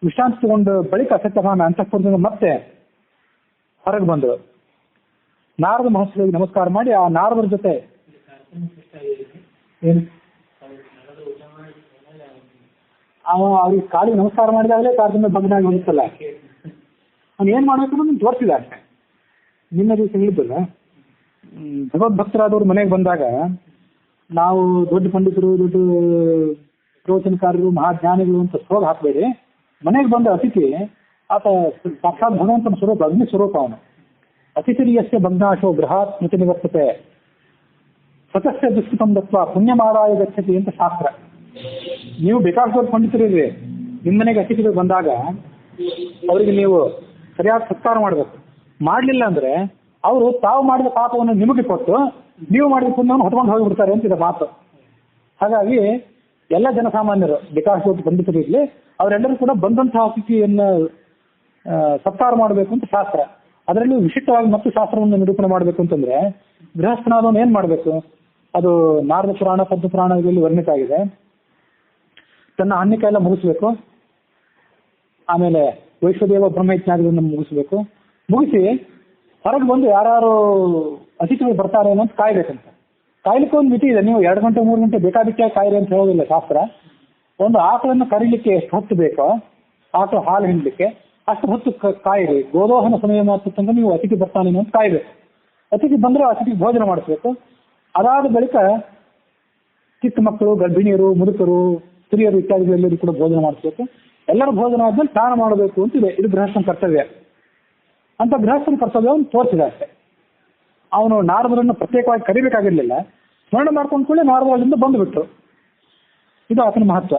ವಿಶ್ರಾಂತಿ ತಗೊಂಡು ಬಳಿಕ ಸತ್ಯಭಾಮೆ ಅಂತಃಪುರದಿಂದ ಮತ್ತೆ ಹೊರಗೆ ಬಂದಳು. ನಾರದ ಮಹರ್ಷಿಗಳಿಗೆ ನಮಸ್ಕಾರ ಮಾಡಿ ಆ ನಾರದರ ಜೊತೆ ಅವ್ರಿಗೆ ಕಾಲಿಗೆ ನಮಸ್ಕಾರ ಮಾಡಿದಾಗಲೇ ತಾರತಮ್ಯ ಭಗ್ನಾಗಿ ಹೋಗಿತ್ತಲ್ಲ, ಅವ್ನು ಏನ್ ಮಾಡ್ಬೇಕು ಅನ್ನೋದು ತೋರಿಸಿದ ಅಷ್ಟೇ. ನಿನ್ನೆ ದಿವಸ ಹೇಳಿದ್ದಲ್ಲ, ಭಗವದ್ಭಕ್ತರಾದವ್ರು ಮನೆಗೆ ಬಂದಾಗ ನಾವು ದೊಡ್ಡ ಪಂಡಿತರು, ದೊಡ್ಡ ಪ್ರವಚನಕಾರರು, ಮಹಾಜ್ಞಾನಿಗಳು ಅಂತ ಸೋಲ್ ಹಾಕಬೇಡಿ. ಮನೆಗೆ ಬಂದ ಅತಿಥಿ ಆತ ಸಾಕ್ಷಾತ್ ಭಗವಂತನ ಸ್ವರೂಪ, ಅಗ್ನಿ ಸ್ವರೂಪ ಅವನು. ಅತಿಥಿರಿಯಸ್ಯ ಭಗ್ನಾಶೋ ಗೃಹಾತ್ ಸ್ಮೃತಿ ನಿವರ್ತತೆ ಸತಸ್ಯ ದುಷ್ಕೃತಂ ದತ್ವ ಪುಣ್ಯಮಾದಾಯ ಗಚ್ಚತಿ ಅಂತ ಶಾಸ್ತ್ರ. ನೀವು ಬೇಕಾದವ್ರು ಪಂಡಿತರಿರ್ರಿ, ನಿಮ್ಮ ಮನೆಗೆ ಅತಿಥಿಗಳು ಬಂದಾಗ ಅವರಿಗೆ ನೀವು ಸರಿಯಾದ ಸತ್ಕಾರ ಮಾಡಬೇಕು. ಮಾಡಲಿಲ್ಲ ಅಂದ್ರೆ ಅವರು ತಾವು ಮಾಡಿದ ಪಾಪವನ್ನು ನಿಮಗೆ ಕೊಟ್ಟು ನೀವು ಮಾಡಿದ ಪುಣ್ಯವನ್ನು ಹೊತ್ಕೊಂಡು ಹೋಗಿಬಿಡ್ತಾರೆ ಅಂತಿದೆ ಮಾತು. ಹಾಗಾಗಿ ಎಲ್ಲ ಜನಸಾಮಾನ್ಯರು ಬೇಕಾದಷ್ಟು ಪಂಡಿತರಿರ್ಲಿ, ಅವರೆಲ್ಲರೂ ಕೂಡ ಬಂದಂತಹ ಅತಿಥಿಯನ್ನ ಸತ್ಕಾರ ಮಾಡಬೇಕು ಅಂತ ಶಾಸ್ತ್ರ. ಅದರಲ್ಲೂ ವಿಶಿಷ್ಟವಾಗಿ ಮತ್ತು ಶಾಸ್ತ್ರವನ್ನು ನಿರೂಪಣೆ ಮಾಡಬೇಕು ಅಂತಂದ್ರೆ ಗೃಹಸ್ಥನಾದವನು ಏನ್ ಮಾಡಬೇಕು, ಅದು ನಾರದ ಪುರಾಣ, ಪದ್ಮ ಪುರಾಣಗಳಲ್ಲಿ ವರ್ಣಿತ ಆಗಿದೆ. ತನ್ನ ಅನ್ನಿಕ ಎಲ್ಲ ಮುಗಿಸ್ಬೇಕು, ಆಮೇಲೆ ವೈಶ್ವದೇವ ಬ್ರಹ್ಮಯಜ್ಞಾದಿಗಳನ್ನು ಮುಗಿಸ್ಬೇಕು. ಮುಗಿಸಿ ಹೊರಗೆ ಬಂದು ಯಾರು ಅತಿಥಿಗಳು ಬರ್ತಾರೆ ಅನ್ನೋದು ಕಾಯ್ಬೇಕಂತ. ಕಾಯ್ಲಿಕ್ಕೆ ಒಂದು ಮಿತಿ ಇದೆ. ನೀವು 2 ಗಂಟೆ 3 ಗಂಟೆ ಬೇಕಾದಕ್ಕೆ ಕಾಯಿರಿ ಅಂತ ಹೇಳೋದಿಲ್ಲ ಶಾಸ್ತ್ರ. ಒಂದು ಆಕಳನ್ನು ಕರೀಲಿಕ್ಕೆ ಎಷ್ಟು ಹೊತ್ತು ಬೇಕೋ, ಆಕಳ ಹಾಲು ಹಿಂಡ್ಲಿಕ್ಕೆ ಅಷ್ಟು ಹೊತ್ತು ಕಾಯಿರಿ. ಗೋದೋಹನ ಸಮಯ ಮಾತ್ರ ನೀವು ಅತಿಥಿ ಬರ್ತಾನೆ ಅಂತ ಕಾಯ್ಬೇಕು. ಅತಿಥಿ ಬಂದ್ರೆ ಅತಿಥಿಗೆ ಭೋಜನ ಮಾಡಿಸ್ಬೇಕು. ಅದಾದ ಬಳಿಕ ಚಿಕ್ಕ ಮಕ್ಕಳು, ಗರ್ಭಿಣಿಯರು, ಮುದುಕರು, ಸ್ತ್ರೀಯರು ಇತ್ಯಾದಿಗಳೆಲ್ಲರೂ ಕೂಡ ಭೋಜನ ಮಾಡಿಸ್ಬೇಕು. ಎಲ್ಲರೂ ಭೋಜನ ಆದ್ಮೇಲೆ ಸ್ನಾನ ಮಾಡಬೇಕು ಅಂತಿದೆ. ಇದು ಗೃಹಸ್ಥನ ಕರ್ತವ್ಯ ಅಂತ ಗೃಹಸ್ಥನ ಕರ್ತವ್ಯವನ್ನು ತೋರಿಸಿದ ಅಷ್ಟೇ. ಅವನು ನಾರದರನ್ನು ಪ್ರತ್ಯೇಕವಾಗಿ ಕರಿಬೇಕಾಗಿರ್ಲಿಲ್ಲ, ಸ್ಮರಣೆ ಮಾಡ್ಕೊಂಡು ಕೂಡ ನಾರದರಿಂದ ಬಂದುಬಿಟ್ರು. ಇದು ಆತನ ಮಹತ್ವ.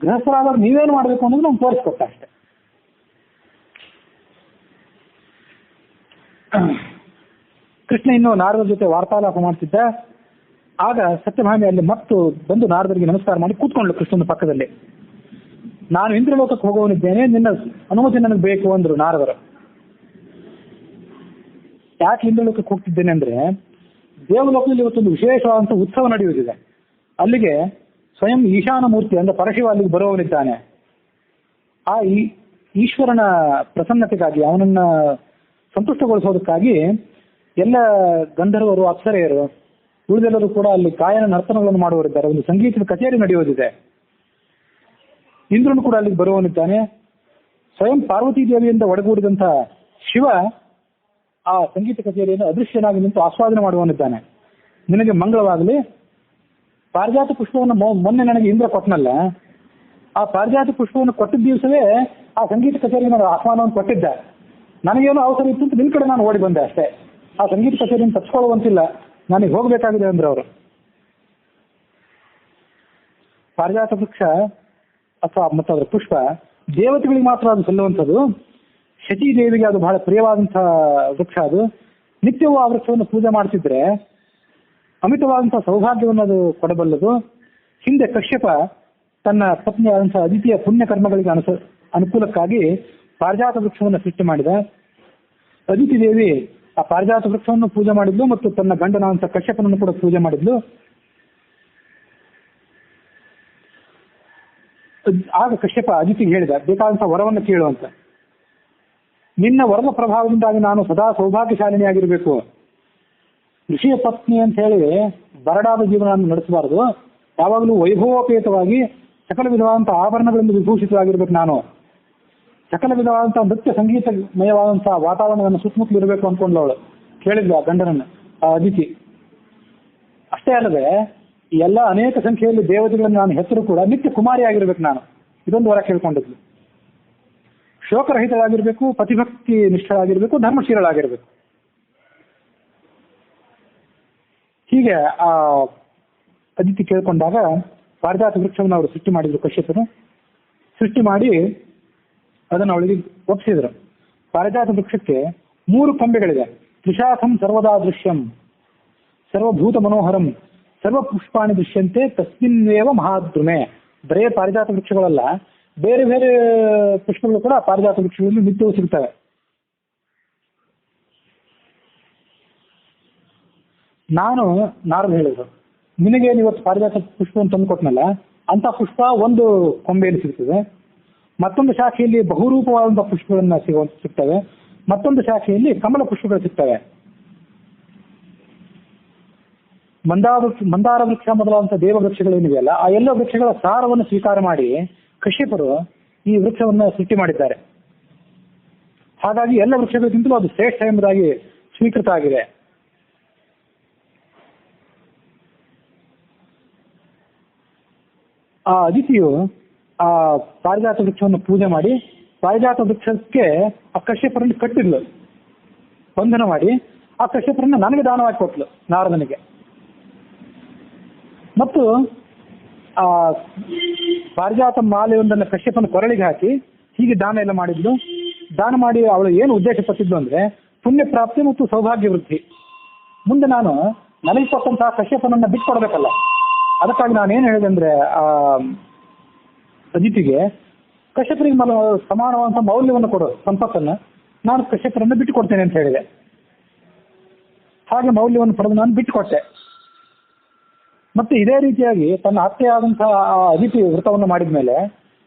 ಗೃಹಸ್ಥರಾದವ್ರು ನೀವೇನು ಮಾಡಬೇಕು ಅನ್ನೋದು ನಾವು ತೋರಿಸ್ಕೊಟ್ಟ ಅಷ್ಟೇ. ಕೃಷ್ಣ ಇನ್ನು ನಾರದರ ಜೊತೆ ವಾರ್ತಾಲಾಪ ಮಾಡ್ತಿದ್ದ. ಆಗ ಸತ್ಯಭಾಮಿ ಅಲ್ಲಿ ಮತ್ತು ಬಂದು ನಾರದರಿಗೆ ನಮಸ್ಕಾರ ಮಾಡಿ ಕೂತ್ಕೊಂಡ್ಲು ಕೃಷ್ಣನ ಪಕ್ಕದಲ್ಲಿ. ನಾನು ಇಂದ್ರಲೋಕಕ್ಕೆ ಹೋಗುವವನಿದ್ದೇನೆ, ನಿನ್ನ ಅನುಮತಿ ನನಗೆ ಬೇಕು ಅಂದ್ರು ನಾರದರು. ಯಾಕೆ ಇಂದ್ರಲೋಕಕ್ಕೆ ಹೋಗ್ತಿದ್ದೇನೆ ಅಂದ್ರೆ, ದೇವಲೋಕದಲ್ಲಿ ಇವತ್ತೊಂದು ವಿಶೇಷವಾದಂಥ ಉತ್ಸವ ನಡೆಯುವುದಿದೆ. ಅಲ್ಲಿಗೆ ಸ್ವಯಂ ಈಶಾನ ಮೂರ್ತಿ ಅಂದ್ರೆ ಪರಶಿವ ಅಲ್ಲಿಗೆ ಬರುವವನಿದ್ದಾನೆ. ಆ ಈಶ್ವರನ ಪ್ರಸನ್ನತೆಗಾಗಿ, ಅವನನ್ನ ಸಂತುಷ್ಟಗೊಳಿಸೋದಕ್ಕಾಗಿ ಎಲ್ಲ ಗಂಧರ್ವರು, ಅಪ್ಸರೆಯರು, ಉಳಿದೆಲ್ಲರೂ ಕೂಡ ಅಲ್ಲಿ ಗಾಯನ ನರ್ತನಗಳನ್ನು ಮಾಡುವವರಿದ್ದಾರೆ. ಒಂದು ಸಂಗೀತದ ಕಚೇರಿ ನಡೆಯುವುದಿದೆ. ಇಂದ್ರನು ಕೂಡ ಅಲ್ಲಿಗೆ ಬರುವವನಿದ್ದಾನೆ. ಸ್ವಯಂ ಪಾರ್ವತೀ ದೇವಿಯಿಂದ ಒಡಗೂಡಿದಂಥ ಶಿವ ಆ ಸಂಗೀತ ಕಚೇರಿಯನ್ನು ಅದೃಶ್ಯನಾಗಿ ನಿಂತು ಆಸ್ವಾದನೆ ಮಾಡುವವನಿದ್ದಾನೆ. ನಿನಗೆ ಮಂಗಳವಾಗಲಿ. ಪಾರಿಜಾತ ಪುಷ್ಪವನ್ನು ಮೊನ್ನೆ ನನಗೆ ಇಂದ್ರ ಕೊಟ್ಟನಲ್ಲ, ಆ ಪಾರಿಜಾತ ಪುಷ್ಪವನ್ನು ಕೊಟ್ಟಿದ್ದ ದಿವಸವೇ ಆ ಸಂಗೀತ ಕಚೇರಿಗೆ ನಾನು ಆಹ್ವಾನವನ್ನು ಕೊಟ್ಟಿದ್ದೆ. ನನಗೇನೋ ಅವಸರ ಇತ್ತು ಅಂತ ನಿನ್ನ ಕಡೆ ನಾನು ಓಡಿ ಬಂದೆ ಅಷ್ಟೇ. ಆ ಸಂಗೀತ ಕಚೇರಿಯನ್ನು ತಪ್ಪಿಸ್ಕೊಳ್ಳುವಂತಿಲ್ಲ, ನನಗೆ ಹೋಗಬೇಕಾಗಿದೆ ಅಂದ್ರೆ ಅವರು. ಪಾರಿಜಾತ ವೃಕ್ಷ ಅಥವಾ ಮತ್ತು ಅದರ ಪುಷ್ಪ ದೇವತೆಗಳಿಗೆ ಮಾತ್ರ ಅದು ಸಲ್ಲುವಂಥದ್ದು. ಶಚಿ ದೇವಿಗೆ ಅದು ಬಹಳ ಪ್ರಿಯವಾದಂತಹ ವೃಕ್ಷ. ಅದು ನಿತ್ಯವೂ ಆ ವೃಕ್ಷವನ್ನು ಪೂಜೆ ಮಾಡ್ತಿದ್ರೆ ಅಮಿತವಾದಂತಹ ಸೌಭಾಗ್ಯವನ್ನು ಅದು ಕೊಡಬಲ್ಲದು. ಹಿಂದೆ ಕಶ್ಯಪ ತನ್ನ ಪತ್ನಿಯಾದಂತಹ ಅದಿತಿಯ ಪುಣ್ಯ ಕರ್ಮಗಳಿಗೆ ಅನುಕೂಲಕ್ಕಾಗಿ ಪಾರಿಜಾತ ವೃಕ್ಷವನ್ನು ಸೃಷ್ಟಿ ಮಾಡಿದ. ಅದಿತಿ ದೇವಿ ಆ ಪಾರಿಜಾತ ವೃಕ್ಷವನ್ನು ಪೂಜೆ ಮಾಡಿದ್ಲು ಮತ್ತು ತನ್ನ ಗಂಡನಾದಂತಹ ಕಶ್ಯಪನನ್ನು ಕೂಡ ಪೂಜೆ ಮಾಡಿದ್ಲು. ಆಗ ಕಶ್ಯಪ ಅದಿತಿಗೆ ಹೇಳಿದ, ಬೇಕಾದಂತಹ ವರವನ್ನು ಕೇಳುವಂತ. ನಿನ್ನ ವರದ ಪ್ರಭಾವದಿಂದಾಗಿ ನಾನು ಸದಾ ಸೌಭಾಗ್ಯಶಾಲಿನಿಯಾಗಿರಬೇಕು. ಋಷಿಯ ಪತ್ನಿ ಅಂತ ಹೇಳಿ ಬರಡಾದ ಜೀವನವನ್ನು ನಡೆಸಬಾರದು. ಯಾವಾಗಲೂ ವೈಭವೋಪೇತವಾಗಿ ಸಕಲ ವಿಧವಾದಂತಹ ಆಭರಣಗಳಿಂದ ವಿಭೂಷಿತವಾಗಿರ್ಬೇಕು. ನಾನು ಸಕಲ ವಿಧವಾದಂತಹ ನೃತ್ಯ ಸಂಗೀತಮಯವಾದಂತಹ ವಾತಾವರಣವನ್ನು ಸುತ್ತಮುತ್ತಲು ಇರಬೇಕು ಅಂದ್ಕೊಂಡು ಅವಳು ಕೇಳಿದ್ಲು ಆ ಗಂಡನನ್ನ, ಆ ಅದಿತಿ. ಅಷ್ಟೇ ಅಲ್ಲದೆ ಎಲ್ಲ ಅನೇಕ ಸಂಖ್ಯೆಯಲ್ಲಿ ದೇವತೆಗಳನ್ನು ನಾನು ಹೆಸರು ಕೂಡ ನಿತ್ಯ ಕುಮಾರಿಯಾಗಿರ್ಬೇಕು ನಾನು. ಇದೊಂದು ವರ ಕೇಳ್ಕೊಂಡಿದ್ಲು. ಶೋಕರಹಿತವಾಗಿರ್ಬೇಕು, ಪತಿಭಕ್ತಿ ನಿಷ್ಠರಾಗಿರ್ಬೇಕು, ಧರ್ಮಶೀಲರಾಗಿರ್ಬೇಕು. ಹೀಗೆ ಆ ಅದಿತಿ ಕೇಳ್ಕೊಂಡಾಗ ಪಾರಿಜಾತ ವೃಕ್ಷವನ್ನು ಅವರು ಸೃಷ್ಟಿ ಮಾಡಿದ್ರು. ಕಶ್ಯಪನು ಸೃಷ್ಟಿ ಮಾಡಿ ಅದನ್ನು ಅವಳಿಗೆ ಒಪ್ಪಿಸಿದ್ರು. ಪಾರಿಜಾತ ವೃಕ್ಷಕ್ಕೆ 3 ಕೊಂಬೆಗಳಿದೆ. ತ್ರಿಶಾಖಂ ಸರ್ವದಾ ದೃಶ್ಯಂ, ಸರ್ವಭೂತ ಮನೋಹರಂ, ಸರ್ವ ಪುಷ್ಪಾಣಿ ದೃಶ್ಯಂತೆ ತಸ್ಮಿನ್ನೇವ ಮಹಾದ್ರುಮೆ. ಬರೇ ಪಾರಿಜಾತ ವೃಕ್ಷಗಳಲ್ಲ, ಬೇರೆ ಬೇರೆ ಪುಷ್ಪಗಳು ಕೂಡ ಪಾರಿಜಾತ ವೃಕ್ಷಗಳಲ್ಲಿ ನಿತ್ಯವೂ ಸಿಗ್ತವೆ. ನಾನು ನಾರದ ಹೇಳಿದ್ರು, ನಿನಗೆ ಇವತ್ತು ಪಾರಿಜಾತ ಪುಷ್ಪವನ್ನು ತಂದು ಕೊಟ್ಟನಲ್ಲ, ಅಂತ ಪುಷ್ಪ ಒಂದು ಕೊಂಬೆಯಲ್ಲಿ ಸಿಗ್ತದೆ, ಮತ್ತೊಂದು ಶಾಖೆಯಲ್ಲಿ ಬಹುರೂಪವಾದಂತಹ ಪುಷ್ಪಗಳನ್ನ ಸಿಗ್ತವೆ, ಮತ್ತೊಂದು ಶಾಖೆಯಲ್ಲಿ ಕಮಲ ಪುಷ್ಪಗಳು ಸಿಗ್ತವೆ. ಮಂದಾರ ವೃಕ್ಷ ಮೊದಲಾದಂತಹ ದೇವ ವೃಕ್ಷಗಳೇನಿವೆಯಲ್ಲ, ಆ ಎಲ್ಲ ವೃಕ್ಷಗಳ ಸಾರವನ್ನು ಸ್ವೀಕಾರ ಮಾಡಿ ಕಶ್ಯಪರು ಈ ವೃಕ್ಷವನ್ನು ಸೃಷ್ಟಿ ಮಾಡಿದ್ದಾರೆ. ಹಾಗಾಗಿ ಎಲ್ಲ ವೃಕ್ಷಗಳಿಗಿಂತಲೂ ಅದು ಶ್ರೇಷ್ಠ ಎಂಬುದಾಗಿ ಸ್ವೀಕೃತ ಆಗಿದೆ. ಆ ಅದಿತಿಯು ಆ ಪಾರಿಜಾತ ವೃಕ್ಷವನ್ನು ಪೂಜೆ ಮಾಡಿ ಪಾರಿಜಾತ ವೃಕ್ಷಕ್ಕೆ ಆ ಕಶ್ಯಪರನ್ನು ಕಟ್ಟಿದ್ಲು, ಬಂಧನ ಮಾಡಿ ಆ ಕಶ್ಯಪರನ್ನು ನನಗೆ ದಾನವಾಗಿ ಕೊಟ್ಲು, ನಾರದನಿಗೆ. ಮತ್ತು ಆ ಪಾರಿಜಾತ ಮಾಲೆಯೊಂದನ್ನು ಕಶ್ಯಪನ ಕೊರಳಿಗೆ ಹಾಕಿ ಹೀಗೆ ದಾನ ಎಲ್ಲ ಮಾಡಿದ್ಲು. ದಾನ ಮಾಡಿ ಅವಳು ಏನು ಉದ್ದೇಶ ಪಟ್ಟಿದ್ಲು ಅಂದ್ರೆ ಪುಣ್ಯ ಪ್ರಾಪ್ತಿ ಮತ್ತು ಸೌಭಾಗ್ಯ ವೃದ್ಧಿ. ಮುಂದೆ ನಾನು ನನಗೆ ಕೊಟ್ಟಂತಹ ಕಶ್ಯಪನನ್ನ ಬಿಟ್ಕೊಡ್ಬೇಕಲ್ಲ, ಅದಕ್ಕಾಗಿ ನಾನೇನು ಹೇಳಿದೆ ಅಂದ್ರೆ ಆ ಅದಿತಿಗೆ, ಕಶ್ಯಪರಿಗೆ ಸಮಾನವಾದಂತಹ ಮೌಲ್ಯವನ್ನು ಕೊಡೋ ಸಂಪತ್ತನ್ನು ನಾನು ಕಶ್ಯಪರನ್ನು ಬಿಟ್ಟು ಕೊಡ್ತೇನೆ ಅಂತ ಹೇಳಿದೆ. ಹಾಗೆ ಮೌಲ್ಯವನ್ನು ಪಡೆದು ನಾನು ಬಿಟ್ಟುಕೊಟ್ಟೆ. ಮತ್ತೆ ಇದೇ ರೀತಿಯಾಗಿ ತನ್ನ ಅತ್ತೆಯಾದಂತಹ ಆ ಅದಿತಿ ವ್ರತವನ್ನು ಮಾಡಿದ ಮೇಲೆ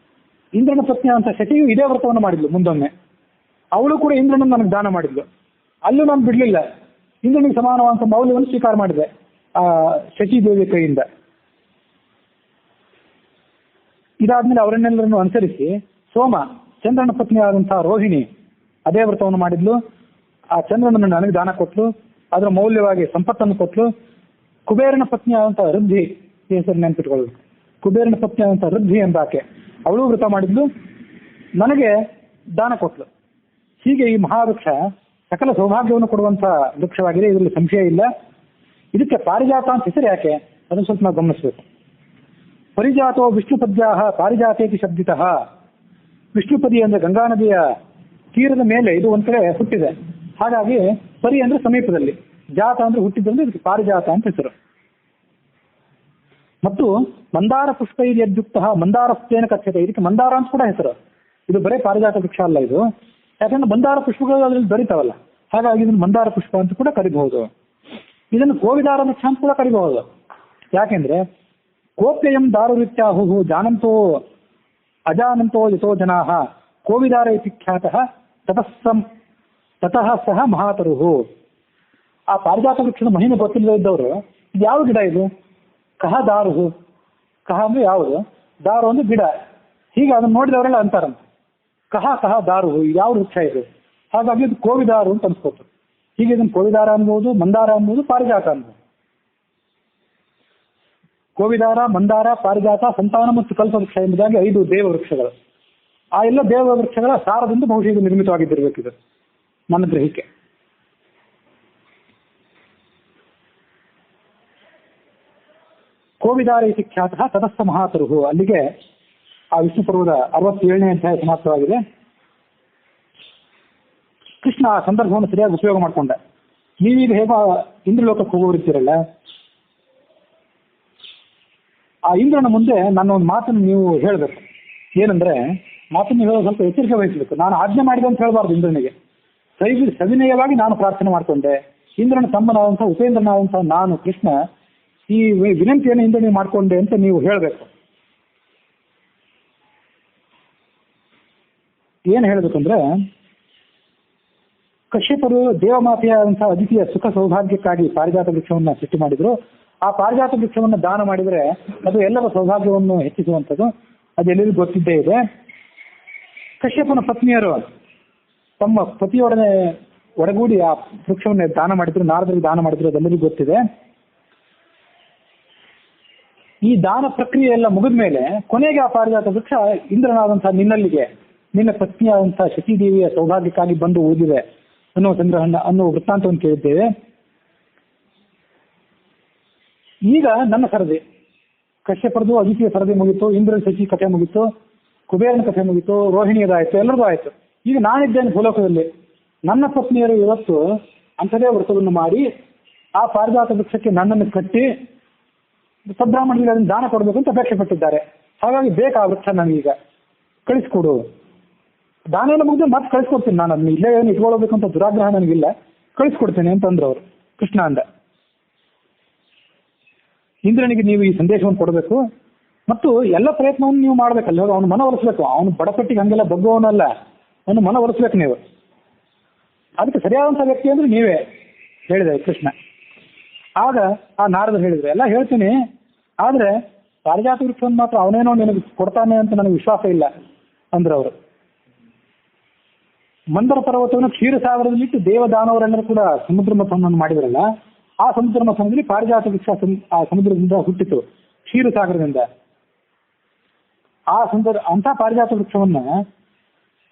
ಇಂದ್ರನ ಪತ್ನಿಯಾದಂತಹ ಶಚಿಯು ಇದೇ ವ್ರತವನ್ನು ಮಾಡಿದ್ಲು. ಮುಂದೊಮ್ಮೆ ಅವಳು ಕೂಡ ಇಂದ್ರನನ್ನು ನನಗೆ ದಾನ ಮಾಡಿದ್ಲು. ಅಲ್ಲೂ ನಾನು ಬಿಡ್ಲಿಲ್ಲ, ಇಂದ್ರನಿಗೆ ಸಮಾನವಾದಂತಹ ಮೌಲ್ಯವನ್ನು ಸ್ವೀಕಾರ ಮಾಡಿದೆ ಆ ಶಚಿ ದೇವಿಯ ಕೈಯಿಂದ. ಇದಾದ್ಮೇಲೆ ಅವರನ್ನೆಲ್ಲರನ್ನು ಅನುಸರಿಸಿ ಸೋಮ, ಚಂದ್ರನ ಪತ್ನಿಯಾದಂತಹ ರೋಹಿಣಿ ಅದೇ ವ್ರತವನ್ನು ಮಾಡಿದ್ಲು. ಆ ಚಂದ್ರನನ್ನು ನನಗೆ ದಾನ ಕೊಟ್ಲು, ಅದರ ಮೌಲ್ಯವಾಗಿ ಸಂಪತ್ತನ್ನು ಕೊಟ್ಲು. ಕುಬೇರನ ಪತ್ನಿಯಾದಂತಹ ವೃದ್ಧಿ, ಹೆಸರು ನೆನ್ಪಿಟ್ಕೊಳ್ಳೋದು, ಕುಬೇರನ ಪತ್ನಿಯಾದಂತಹ ವೃದ್ಧಿ ಎಂಬಾಕೆ, ಅವಳು ವ್ರತ ಮಾಡಿದ್ಲು, ನನಗೆ ದಾನ ಕೊಟ್ಲು. ಹೀಗೆ ಈ ಮಹಾವೃಕ್ಷ ಸಕಲ ಸೌಭಾಗ್ಯವನ್ನು ಕೊಡುವಂತಹ ವೃಕ್ಷವಾಗಿದೆ, ಇದರಲ್ಲಿ ಸಂಶಯ ಇಲ್ಲ. ಇದಕ್ಕೆ ಪಾರಿಜಾತ ಅಂತ ಹೆಸರು ಯಾಕೆ, ಅದನ್ನು ಸ್ವಲ್ಪ ನಾವು ಗಮನಿಸಬೇಕು. ಪರಿಜಾತೋ ವಿಷ್ಣುಪದ್ಯಾ ಪಾರಿಜಾತೇತಿ ಶಬ್ದಿತಃ. ವಿಷ್ಣುಪದಿ ಅಂದ್ರೆ ಗಂಗಾ ನದಿಯ ತೀರದ ಮೇಲೆ ಇದು ಒಂದ್ ಕಡೆ ಹುಟ್ಟಿದೆ, ಹಾಗಾಗಿ ಪರಿ ಅಂದ್ರೆ ಸಮೀಪದಲ್ಲಿ, ಜಾತ ಅಂದ್ರೆ ಹುಟ್ಟಿದ್ರೆ ಇದಕ್ಕೆ ಪಾರಿಜಾತ ಅಂತ ಹೆಸರು. ಮತ್ತು ಮಂದಾರ ಪುಷ್ಪ ಯದ್ಯುಕ್ತ ಮಂದಾರಸ್ಥೇನ ಕಥ್ಯತೆ, ಇದಕ್ಕೆ ಮಂದಾರ ಅಂತ ಕೂಡ ಹೆಸರು. ಇದು ಬರೀ ಪಾರಿಜಾತ ವೃಕ್ಷ ಅಲ್ಲ ಇದು, ಯಾಕಂದ್ರೆ ಮಂದಾರ ಪುಷ್ಪಗಳು ಅದ್ರಲ್ಲಿ ದೊರೀತಾವಲ್ಲ, ಹಾಗಾಗಿ ಇದನ್ನು ಮಂದಾರ ಪುಷ್ಪ ಅಂತ ಕೂಡ ಕರಿಬಹುದು. ಇದನ್ನು ಕೋವಿದಾರ ವೃಕ್ಷ ಅಂತ ಕೂಡ ಕರಿಬಹುದು. ಯಾಕೆಂದ್ರೆ ಕೋಪ್ಯಯಂ ದಾರುರಿತ್ಯಾಹು ಜಾನಂತೋ ಅಜಾನಂತೋ ಯಥೋ ಜನಾಃ ಕೋವಿದಾರ ಇತಿ ಖ್ಯಾತಃ ತತಃ ಸಹ ಮಹಾತರುಹು. ಆ ಪಾರಿಜಾತ ವೃಕ್ಷದ ಮಹಿಮೆ ಗೊತ್ತಿಲ್ಲದೆ ಇದ್ದವರು ಇದು ಯಾವ ಗಿಡ ಇದು, ಕಹ ದಾರುಹು, ಕಹ ಅಂದ್ರೆ ಯಾವುದು, ದಾರು ಅಂದ್ರೆ ಗಿಡ, ಹೀಗೆ ಅದನ್ನು ನೋಡಿದವರೆಲ್ಲ ಅಂತಾರಂತೆ ಕಹ ಕಹ ದಾರುಹು, ಯಾವ ವೃಕ್ಷ ಇದು, ಹಾಗಾಗಿ ಇದು ಕೋವಿದಾರು ಅಂತ ಅನ್ಸ್ಕೊತು. ಹೀಗೆ ಇದನ್ನು ಕೋವಿದಾರ ಅನ್ಬೋದು, ಮಂದಾರ ಅನ್ಬೋದು, ಪಾರಿಜಾತ ಅನ್ಬೋದು. ಕೋವಿದಾರ, ಮಂದಾರ, ಪಾರಿಜಾತ, ಸಂತಾನ ಮತ್ತು ಕಲ್ಪವೃಕ್ಷ ಎಂಬುದಾಗಿ 5 ದೇವ ವೃಕ್ಷಗಳು. ಆ ಎಲ್ಲ ದೇವ ವೃಕ್ಷಗಳ ಸಾರದಿಂದ ಬಹುಶಃ ಇದು ನಿರ್ಮಿತವಾಗಿದ್ದಿರಬೇಕಿದೆ ನನ್ನ ಗ್ರಹಿಕೆ. ಕೋವಿದಾರ ಇತಿ ಖ್ಯಾತಃ ತತಸ್ಸ ಮಹಾತರುಹು. ಅಲ್ಲಿಗೆ ಆ ವಿಷ್ಣು ಪರ್ವದ 67ನೇ ಅಧ್ಯಾಯ ಸಮಾಪ್ತವಾಗಿದೆ. ಕೃಷ್ಣ ಆ ಸಂದರ್ಭವನ್ನು ಸರಿಯಾಗಿ ಉಪಯೋಗ ಮಾಡಿಕೊಂಡ. ನೀವೀಗ ಹೇಗೋ ಇಂದ್ರಲೋಕಕ್ಕೆ ಹೋಗೋರಿರ್ತೀರಲ್ಲ, ಆ ಇಂದ್ರನ ಮುಂದೆ ನನ್ನ ಒಂದು ಮಾತನ್ನು ನೀವು ಹೇಳಬೇಕು. ಏನಂದ್ರೆ, ಮಾತನ್ನು ಹೇಳೋ ಸ್ವಲ್ಪ ಎಚ್ಚರಿಕೆ ವಹಿಸಬೇಕು. ನಾನು ಆಜ್ಞೆ ಮಾಡಿದೆ ಅಂತ ಹೇಳಬಾರ್ದು ಇಂದ್ರನಿಗೆ. ಸವಿನಯವಾಗಿ ನಾನು ಪ್ರಾರ್ಥನೆ ಮಾಡಿಕೊಂಡೆ, ಇಂದ್ರನ ತಮ್ಮನಾದಂತಹ ಉಪೇಂದ್ರನಾದಂತಹ ನಾನು ಕೃಷ್ಣ ಈ ವಿನಂತಿಯನ್ನು ಇಂದ್ರನಿಗೆ ಮಾಡಿಕೊಂಡೆ ಅಂತ ನೀವು ಹೇಳಬೇಕು. ಏನು ಹೇಳಬೇಕಂದ್ರೆ, ಕಶ್ಯಪರು ದೇವಮಾತೆಯಾದಂತಹ ಅದಿತಿಯ ಸುಖ ಸೌಭಾಗ್ಯಕ್ಕಾಗಿ ಪಾರಿಜಾತ ವೃಕ್ಷವನ್ನು ಸೃಷ್ಟಿ ಮಾಡಿದ್ರು. ಆ ಪಾರಿಜಾತ ವೃಕ್ಷವನ್ನು ದಾನ ಮಾಡಿದರೆ ಅದು ಎಲ್ಲರ ಸೌಭಾಗ್ಯವನ್ನು ಹೆಚ್ಚಿಸುವಂಥದ್ದು, ಅದೆಲ್ಲರಿಗೂ ಗೊತ್ತಿದ್ದೇ ಇದೆ. ಕಶ್ಯಪನ ಪತ್ನಿಯರು ತಮ್ಮ ಪತಿಯೊಡನೆ ಒಡಗೂಡಿ ಆ ವೃಕ್ಷವನ್ನು ದಾನ ಮಾಡಿದ್ರು, ನಾರದರಿಗೆ ದಾನ ಮಾಡಿದ್ರು, ಅದೆಲ್ಲರಿಗೂ ಗೊತ್ತಿದೆ. ಈ ದಾನ ಪ್ರಕ್ರಿಯೆ ಎಲ್ಲ ಮುಗಿದ ಮೇಲೆ ಕೊನೆಗೆ ಆ ಪಾರಿಜಾತ ವೃಕ್ಷ ಇಂದ್ರನಾದಂತಹ ನಿನ್ನಲ್ಲಿಗೆ, ನಿನ್ನ ಪತ್ನಿಯಾದಂತಹ ಶಚಿದೇವಿಯ ಸೌಭಾಗ್ಯಕ್ಕಾಗಿ ಬಂದು ಉಳಿದಿದೆ ಅನ್ನೋ ಅನ್ನೋ ವೃತ್ತಾಂತವನ್ನು ಕೇಳಿದ್ದೇವೆ. ಈಗ ನನ್ನ ಸರದಿ, ಕಶ್ಯಪರದು ಅದಿತಿಯ ಸರದಿ ಮುಗಿತು, ಇಂದ್ರ ಶಚಿ ಕಥೆ ಮುಗಿತು. ಕುಬೇರನ ಕಥೆ ಮುಗಿತು, ರೋಹಿಣಿಯದಾಯಿತು, ಎಲ್ಲರಿಗೂ ಆಯಿತು. ಈಗ ನಾನಿದ್ದೇನೆ ಭೂಲೋಕದಲ್ಲಿ. ನನ್ನ ಪತ್ನಿಯರು ಇವತ್ತು ಅಂಥದೇ ವ್ರತವನ್ನು ಮಾಡಿ ಆ ಪಾರಿಜಾತ ವೃಕ್ಷಕ್ಕೆ ನನ್ನನ್ನು ಕಟ್ಟಿ ಸದ್ಬ್ರಾಹ್ಮಣರಿಗೆ ಅದನ್ನು ದಾನ ಕೊಡಬೇಕು ಅಂತ ಅಪೇಕ್ಷೆ ಪಟ್ಟಿದ್ದಾರೆ. ಹಾಗಾಗಿ ಬೇಕಾ ವೃಕ್ಷ ನನಗೀಗ ಕಳಿಸ್ಕೊಡು. ದಾನ ಎಲ್ಲ ಮುಗಿದು ಮತ್ತೆ ಕಳಿಸ್ಕೊಡ್ತೀನಿ, ನಾನು ಅದನ್ನ ಇಲ್ಲೇ ಏನು ಇಟ್ಕೊಳ್ಬೇಕು ಅಂತ ದುರಾಗ್ರಹ ನನಗಿಲ್ಲ, ಕಳಿಸ್ಕೊಡ್ತೇನೆ ಅಂತಂದ್ರು ಅವರು. ಕೃಷ್ಣ ಅಂದ, ಇಂದ್ರನಿಗೆ ನೀವು ಈ ಸಂದೇಶವನ್ನು ಕೊಡಬೇಕು ಮತ್ತು ಎಲ್ಲ ಪ್ರಯತ್ನವನ್ನು ನೀವು ಮಾಡ್ಬೇಕಲ್ಲ. ಅವನು ಮನವೊಲಿಸ್ಬೇಕು. ಅವನು ಬಡಪಟ್ಟಿಗೆ ಹಂಗೆಲ್ಲ ಬಗ್ಗುವವನಲ್ಲ, ಅವನು ಮನವೊಲಿಸ್ಬೇಕು ನೀವು. ಅದಕ್ಕೆ ಸರಿಯಾದಂಥ ವ್ಯಕ್ತಿ ಅಂದ್ರೆ ನೀವೇ ಹೇಳಿದೆ ಕೃಷ್ಣ. ಆಗ ಆ ನಾರದರು ಹೇಳಿದ್ರು, ಎಲ್ಲ ಹೇಳ್ತೀನಿ, ಆದ್ರೆ ಪಾರಿಜಾತ ವೃಕ್ಷವನ್ನು ಮಾತ್ರ ಅವನೇನೋ ನಿನಗೆ ಕೊಡ್ತಾನೆ ಅಂತ ನನಗೆ ವಿಶ್ವಾಸ ಇಲ್ಲ ಅಂದ್ರು ಅವರು. ಮಂದರ ಪರ್ವತವನ್ನು ಕ್ಷೀರಸಾಗರದಲ್ಲಿಟ್ಟು ದೇವದಾನವರೆಲ್ಲರೂ ಕೂಡ ಸಮುದ್ರ ಮಥನವನ್ನು ಮಾಡಿದ್ರಲ್ಲ, ಆ ಸಮುದ್ರ ಮಥನದಲ್ಲಿ ಪಾರಿಜಾತ ವೃಕ್ಷ ಆ ಸಮುದ್ರದಿಂದ ಹುಟ್ಟಿತು, ಕ್ಷೀರಸಾಗರದಿಂದ. ಅಂಥ ಪಾರಿಜಾತ ವೃಕ್ಷವನ್ನ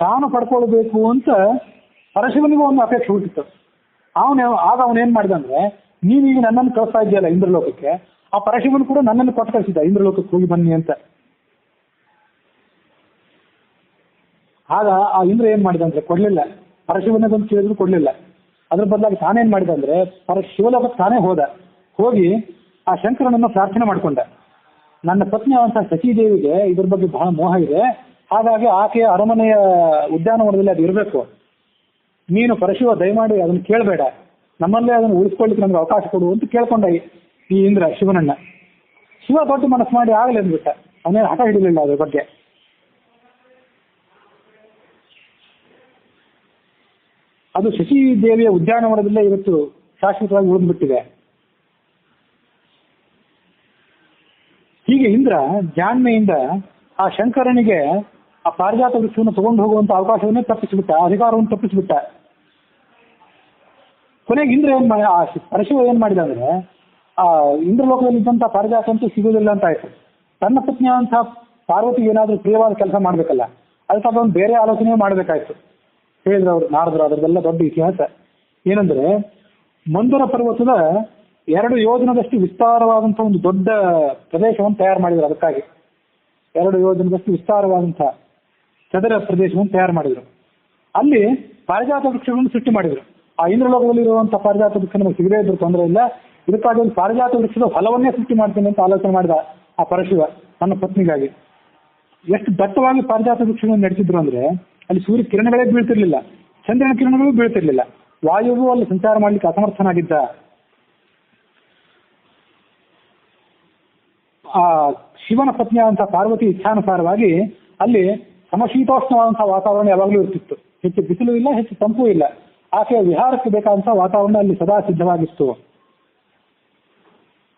ತಾನು ಪಡ್ಕೊಳ್ಬೇಕು ಅಂತ ಪರಶಿವನಿಗೂ ಒಂದು ಅಪೇಕ್ಷೆ ಹುಟ್ಟಿತ್ತು. ಆಗ ಅವನೇನ್ ಮಾಡಿದ ಅಂದ್ರೆ, ನೀವೀಗ ನನ್ನನ್ನು ಕಳಿಸ್ತಾ ಇದೆಯಲ್ಲ ಇಂದ್ರಲೋಕಕ್ಕೆ, ಆ ಪರಶಿವನು ಕೂಡ ನನ್ನನ್ನು ಕೊಟ್ಟು ಕಳಿಸಿದ್ದ ಇಂದ್ರಲೋಕಕ್ಕೆ ಹೋಗಿ ಬನ್ನಿ ಅಂತ. ಆಗ ಆ ಇಂದ್ರ ಏನ್ ಮಾಡಿದ ಅಂದ್ರೆ ಕೊಡ್ಲಿಲ್ಲ, ಪರಶಿವನ ಬಂದು ಕೇಳಿದ್ರು ಕೊಡ್ಲಿಲ್ಲ. ಅದ್ರ ಬದಲಾಗಿ ತಾನೇನ್ ಮಾಡಿದ ಅಂದ್ರೆ ಶಿವಲೋಕಕ್ಕೆ ತಾನೇ ಹೋಗಿ ಆ ಶಂಕರನನ್ನು ಪ್ರಾರ್ಥನೆ ಮಾಡ್ಕೊಂಡ. ನನ್ನ ಪತ್ನಿ ಅವಂತ ಸಚೀದೇವಿಗೆ ಇದ್ರ ಬಗ್ಗೆ ಬಹಳ ಮೋಹ ಇದೆ, ಹಾಗಾಗಿ ಆಕೆಯ ಅರಮನೆಯ ಉದ್ಯಾನವನದಲ್ಲಿ ಅದು ಇರಬೇಕು. ನೀನು ಪರಶಿವ ದಯಮಾಡಿ ಅದನ್ನು ಕೇಳಬೇಡ, ನಮ್ಮಲ್ಲೇ ಅದನ್ನು ಉಳಿಸ್ಕೊಳ್ಳಿಕ್ಕೆ ನಮ್ಗೆ ಅವಕಾಶ ಕೊಡು ಅಂತ ಕೇಳ್ಕೊಂಡ ಈ ಇಂದ್ರ ಶಿವನನ್ನ. ಶಿವ ದೊಡ್ಡ ಮನಸ್ಸು ಮಾಡಿ ಆಗಲಿ ಅಂದ್ಬಿಟ್ಟ, ಅವನೇನು ಹಠ ಹಿಡಿಲಿಲ್ಲ ಅದ್ರ ಬಗ್ಗೆ. ಅದು ಶಚಿದೇವಿಯ ಉದ್ಯಾನವನದಲ್ಲೇ ಇವತ್ತು ಶಾಶ್ವತವಾಗಿ ಉಳಿದ್ಬಿಟ್ಟಿದೆ. ಹೀಗೆ ಇಂದ್ರ ಜಾಣ್ಮೆಯಿಂದ ಆ ಶಂಕರನಿಗೆ ಆ ಪಾರಿಜಾತ ವೃಕ್ಷವನ್ನು ತಗೊಂಡು ಹೋಗುವಂತ ಅವಕಾಶವನ್ನೇ ತಪ್ಪಿಸಿಬಿಟ್ಟ, ಅಧಿಕಾರವನ್ನು ತಪ್ಪಿಸಿಬಿಟ್ಟ. ಕೊನೆಗೆ ಇಂದ್ರ ಪರಶಿವ ಏನ್ ಮಾಡಿದ ಅಂದ್ರೆ, ಆ ಇಂದ್ರಲೋಕದಲ್ಲಿ ಇದ್ದಂತ ಪಾರಿಜಾತ ಅಂತೂ ಸಿಗುವುದಿಲ್ಲ ಅಂತ ಆಯ್ತು. ತನ್ನ ಪತ್ನಿಯ ಅಂತ ಪಾರ್ವತಿಗೆ ಏನಾದ್ರೂ ಪ್ರಿಯವಾದ ಕೆಲಸ ಮಾಡ್ಬೇಕಲ್ಲ, ಅದಕ್ಕೆ ಅದೊಂದು ಬೇರೆ ಆಲೋಚನೆ ಮಾಡ್ಬೇಕಾಯ್ತು. ಹೇಳಿದ್ರು ಅವರು ನಾರದರು. ಅದರದೆಲ್ಲ ದೊಡ್ಡ ಇತಿಹಾಸ ಏನಂದ್ರೆ, ಮಂದರ ಪರ್ವತದ 2 ಯೋಜನದಷ್ಟು ವಿಸ್ತಾರವಾದಂತಹ ಒಂದು ದೊಡ್ಡ ಪ್ರದೇಶವನ್ನು ತಯಾರು ಮಾಡಿದ್ರು. ಅದಕ್ಕಾಗಿ 2 ಯೋಜನದಷ್ಟು ವಿಸ್ತಾರವಾದಂತಹ ಚದರ ಪ್ರದೇಶವನ್ನು ತಯಾರು ಮಾಡಿದ್ರು. ಅಲ್ಲಿ ಪಾರಿಜಾತ ವೃಕ್ಷಗಳನ್ನು ಸೃಷ್ಟಿ ಮಾಡಿದ್ರು. ಆ ಇಂದ್ರಲೋಕದಲ್ಲಿ ಇರುವಂತಹ ಪಾರಿಜಾತ ವೃಕ್ಷ ನಮಗೆ ಸಿಗದೇ ಇದ್ರು ತೊಂದರೆ ಇಲ್ಲ, ಇದಕ್ಕಾಗಿ ಒಂದು ಪಾರಿಜಾತ ವೃಕ್ಷದ ಫಲವನ್ನೇ ಸೃಷ್ಟಿ ಮಾಡ್ತೀನಿ ಅಂತ ಆಲೋಚನೆ ಮಾಡಿದ ಆ ಪರಶಿವ ತನ್ನ ಪತ್ನಿಗಾಗಿ. ಎಷ್ಟು ದಟ್ಟವಾಗಿ ಪಾರಿಜಾತ ವೃಕ್ಷಗಳನ್ನು ನಡೆಸಿದ್ರು ಅಂದ್ರೆ, ಅಲ್ಲಿ ಸೂರ್ಯ ಕಿರಣಗಳೇ ಬೀಳ್ತಿರ್ಲಿಲ್ಲ, ಚಂದ್ರನ ಕಿರಣಗಳು ಬೀಳ್ತಿರ್ಲಿಲ್ಲ, ವಾಯುವು ಅಲ್ಲಿ ಸಂಚಾರ ಮಾಡ್ಲಿಕ್ಕೆ ಅಸಮರ್ಥನಾಗಿದ್ದ. ಆ ಶಿವನ ಪತ್ನಿಯಾದಂತಹ ಪಾರ್ವತಿ ಇಚ್ಛಾನುಸಾರವಾಗಿ ಅಲ್ಲಿ ಸಮಶೀತೋಷ್ಣವಾದಂತಹ ವಾತಾವರಣ ಯಾವಾಗಲೂ ಇರ್ತಿತ್ತು. ಹೆಚ್ಚು ಬಿಸಿಲು ಇಲ್ಲ, ಹೆಚ್ಚು ತಂಪು ಇಲ್ಲ. ಆಕೆಯ ವಿಹಾರಕ್ಕೆ ಬೇಕಾದಂತಹ ವಾತಾವರಣ ಅಲ್ಲಿ ಸದಾ ಸಿದ್ಧವಾಗಿತ್ತು.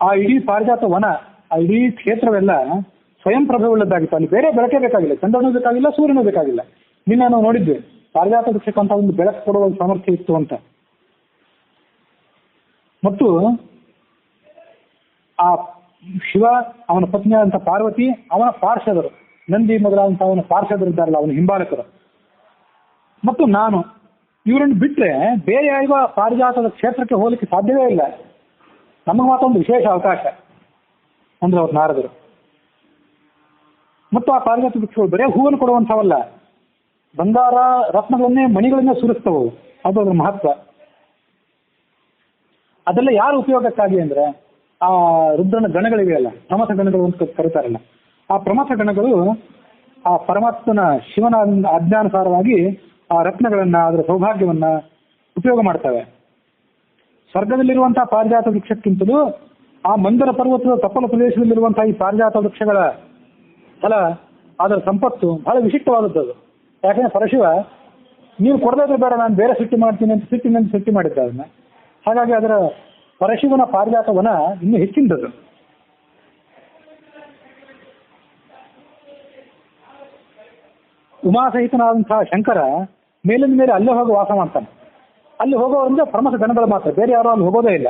ಆ ಇಡೀ ಪಾರಿಜಾತ ವನ, ಆ ಇಡೀ ಕ್ಷೇತ್ರವೆಲ್ಲ ಸ್ವಯಂ ಪ್ರಭೆ ಉಳ್ಳದ್ದಾಗಿತ್ತು. ಅಲ್ಲಿ ಬೇರೆ ಬೆಳಕೇ ಬೇಕಾಗಿಲ್ಲ, ಚಂದ್ರನೂ ಬೇಕಾಗಿಲ್ಲ, ಸೂರ್ಯನೂ ಬೇಕಾಗಿಲ್ಲ. ನಿನ್ನೆ ನಾವು ನೋಡಿದ್ವಿ ಪಾರಿಜಾತ ವೃಕ್ಷಕ್ಕಂತ ಒಂದು ಬೆಳಕು ಕೊಡುವ ಸಾಮರ್ಥ್ಯ ಇತ್ತು ಅಂತ. ಮತ್ತು ಆ ಶಿವ, ಅವನ ಪತ್ನಿಯಾದಂಥ ಪಾರ್ವತಿ, ಅವನ ಪಾರ್ಷದರು ನಂದಿ ಮೊದಲಾದಂತಹ ಅವನ ಪಾರ್ಷದರಿದ್ದಾರಲ್ಲ, ಅವನ ಹಿಂಬಾಲಕರು, ಮತ್ತು ನಾನು, ಇವರನ್ನು ಬಿಟ್ರೆ ಬೇರೆ ಯಾರಿಗೂ ಆ ಪಾರಿಜಾತದ ಕ್ಷೇತ್ರಕ್ಕೆ ಹೋಗ್ಲಿಕ್ಕೆ ಸಾಧ್ಯವೇ ಇಲ್ಲ. ನಮಗೆ ಮಾತ್ರ ಒಂದು ವಿಶೇಷ ಅವಕಾಶ ಅಂದ್ರೆ ಅವ್ರು ನಾರದರು. ಮತ್ತು ಆ ಪಾರಿಜಾತ ವೃಕ್ಷಗಳು ಬರೇ ಹೂವನ್ನು ಕೊಡುವಂಥವಲ್ಲ, ಬಂಗಾರ ರತ್ನಗಳನ್ನೇ ಮಣಿಗಳನ್ನೇ ಸುರಿಸ್ತವು. ಅದು ಅದರ ಮಹತ್ವ. ಅದೆಲ್ಲ ಯಾರು ಉಪಯೋಗಕ್ಕಾಗಿ ಅಂದ್ರೆ, ಆ ರುದ್ರನ ಗಣಗಳಿವೆಯಲ್ಲ, ಪ್ರಮಥ ಗಣಗಳು ಅಂತ ಕರೀತಾರಲ್ಲ, ಆ ಪ್ರಮಥ ಗಣಗಳು ಆ ಪರಮಾತ್ಮನ ಶಿವನ ಆಜ್ಞಾನುಸಾರವಾಗಿ ಆ ರತ್ನಗಳನ್ನ, ಅದರ ಸೌಭಾಗ್ಯವನ್ನ ಉಪಯೋಗ ಮಾಡ್ತವೆ. ಸ್ವರ್ಗದಲ್ಲಿರುವಂತಹ ಪಾರಿಜಾತ ವೃಕ್ಷಕ್ಕಿಂತಲೂ ಆ ಮಂದರ ಪರ್ವತದ ತಪ್ಪಲ ಪ್ರದೇಶದಲ್ಲಿರುವಂತಹ ಈ ಪಾರಿಜಾತ ವೃಕ್ಷಗಳ ಫಲ, ಅದರ ಸಂಪತ್ತು ಬಹಳ ವಿಶಿಷ್ಟವಾದದ್ದು. ಅದು ಯಾಕೆಂದ್ರೆ ಪರಶಿವ ನೀವು ಕೊಡದೇ ಬೇಡ, ನಾನು ಬೇರೆ ಸೃಷ್ಟಿ ಮಾಡ್ತೀನಿ ಅಂತ ಸೃಷ್ಟಿ ಮಾಡಿದ್ದ ಅದನ್ನ. ಹಾಗಾಗಿ ಅದರ ಪರಶಿವನ ಪಾರಿಜಾತವನ ಇನ್ನೂ ಹೆಚ್ಚಿನದು. ಉಮಾಸಹಿತನಾದಂತಹ ಶಂಕರ ಮೇಲಿನ ಮೇಲೆ ಅಲ್ಲೇ ಹೋಗಿ ವಾಸ ಮಾಡ್ತಾನೆ. ಅಲ್ಲಿ ಹೋಗೋದ್ರಿಂದ ಪ್ರಮಥ ಗಣಗಳು ಮಾತ್ರ, ಬೇರೆ ಯಾರು ಅಲ್ಲಿ ಹೋಗೋದೇ ಇಲ್ಲ.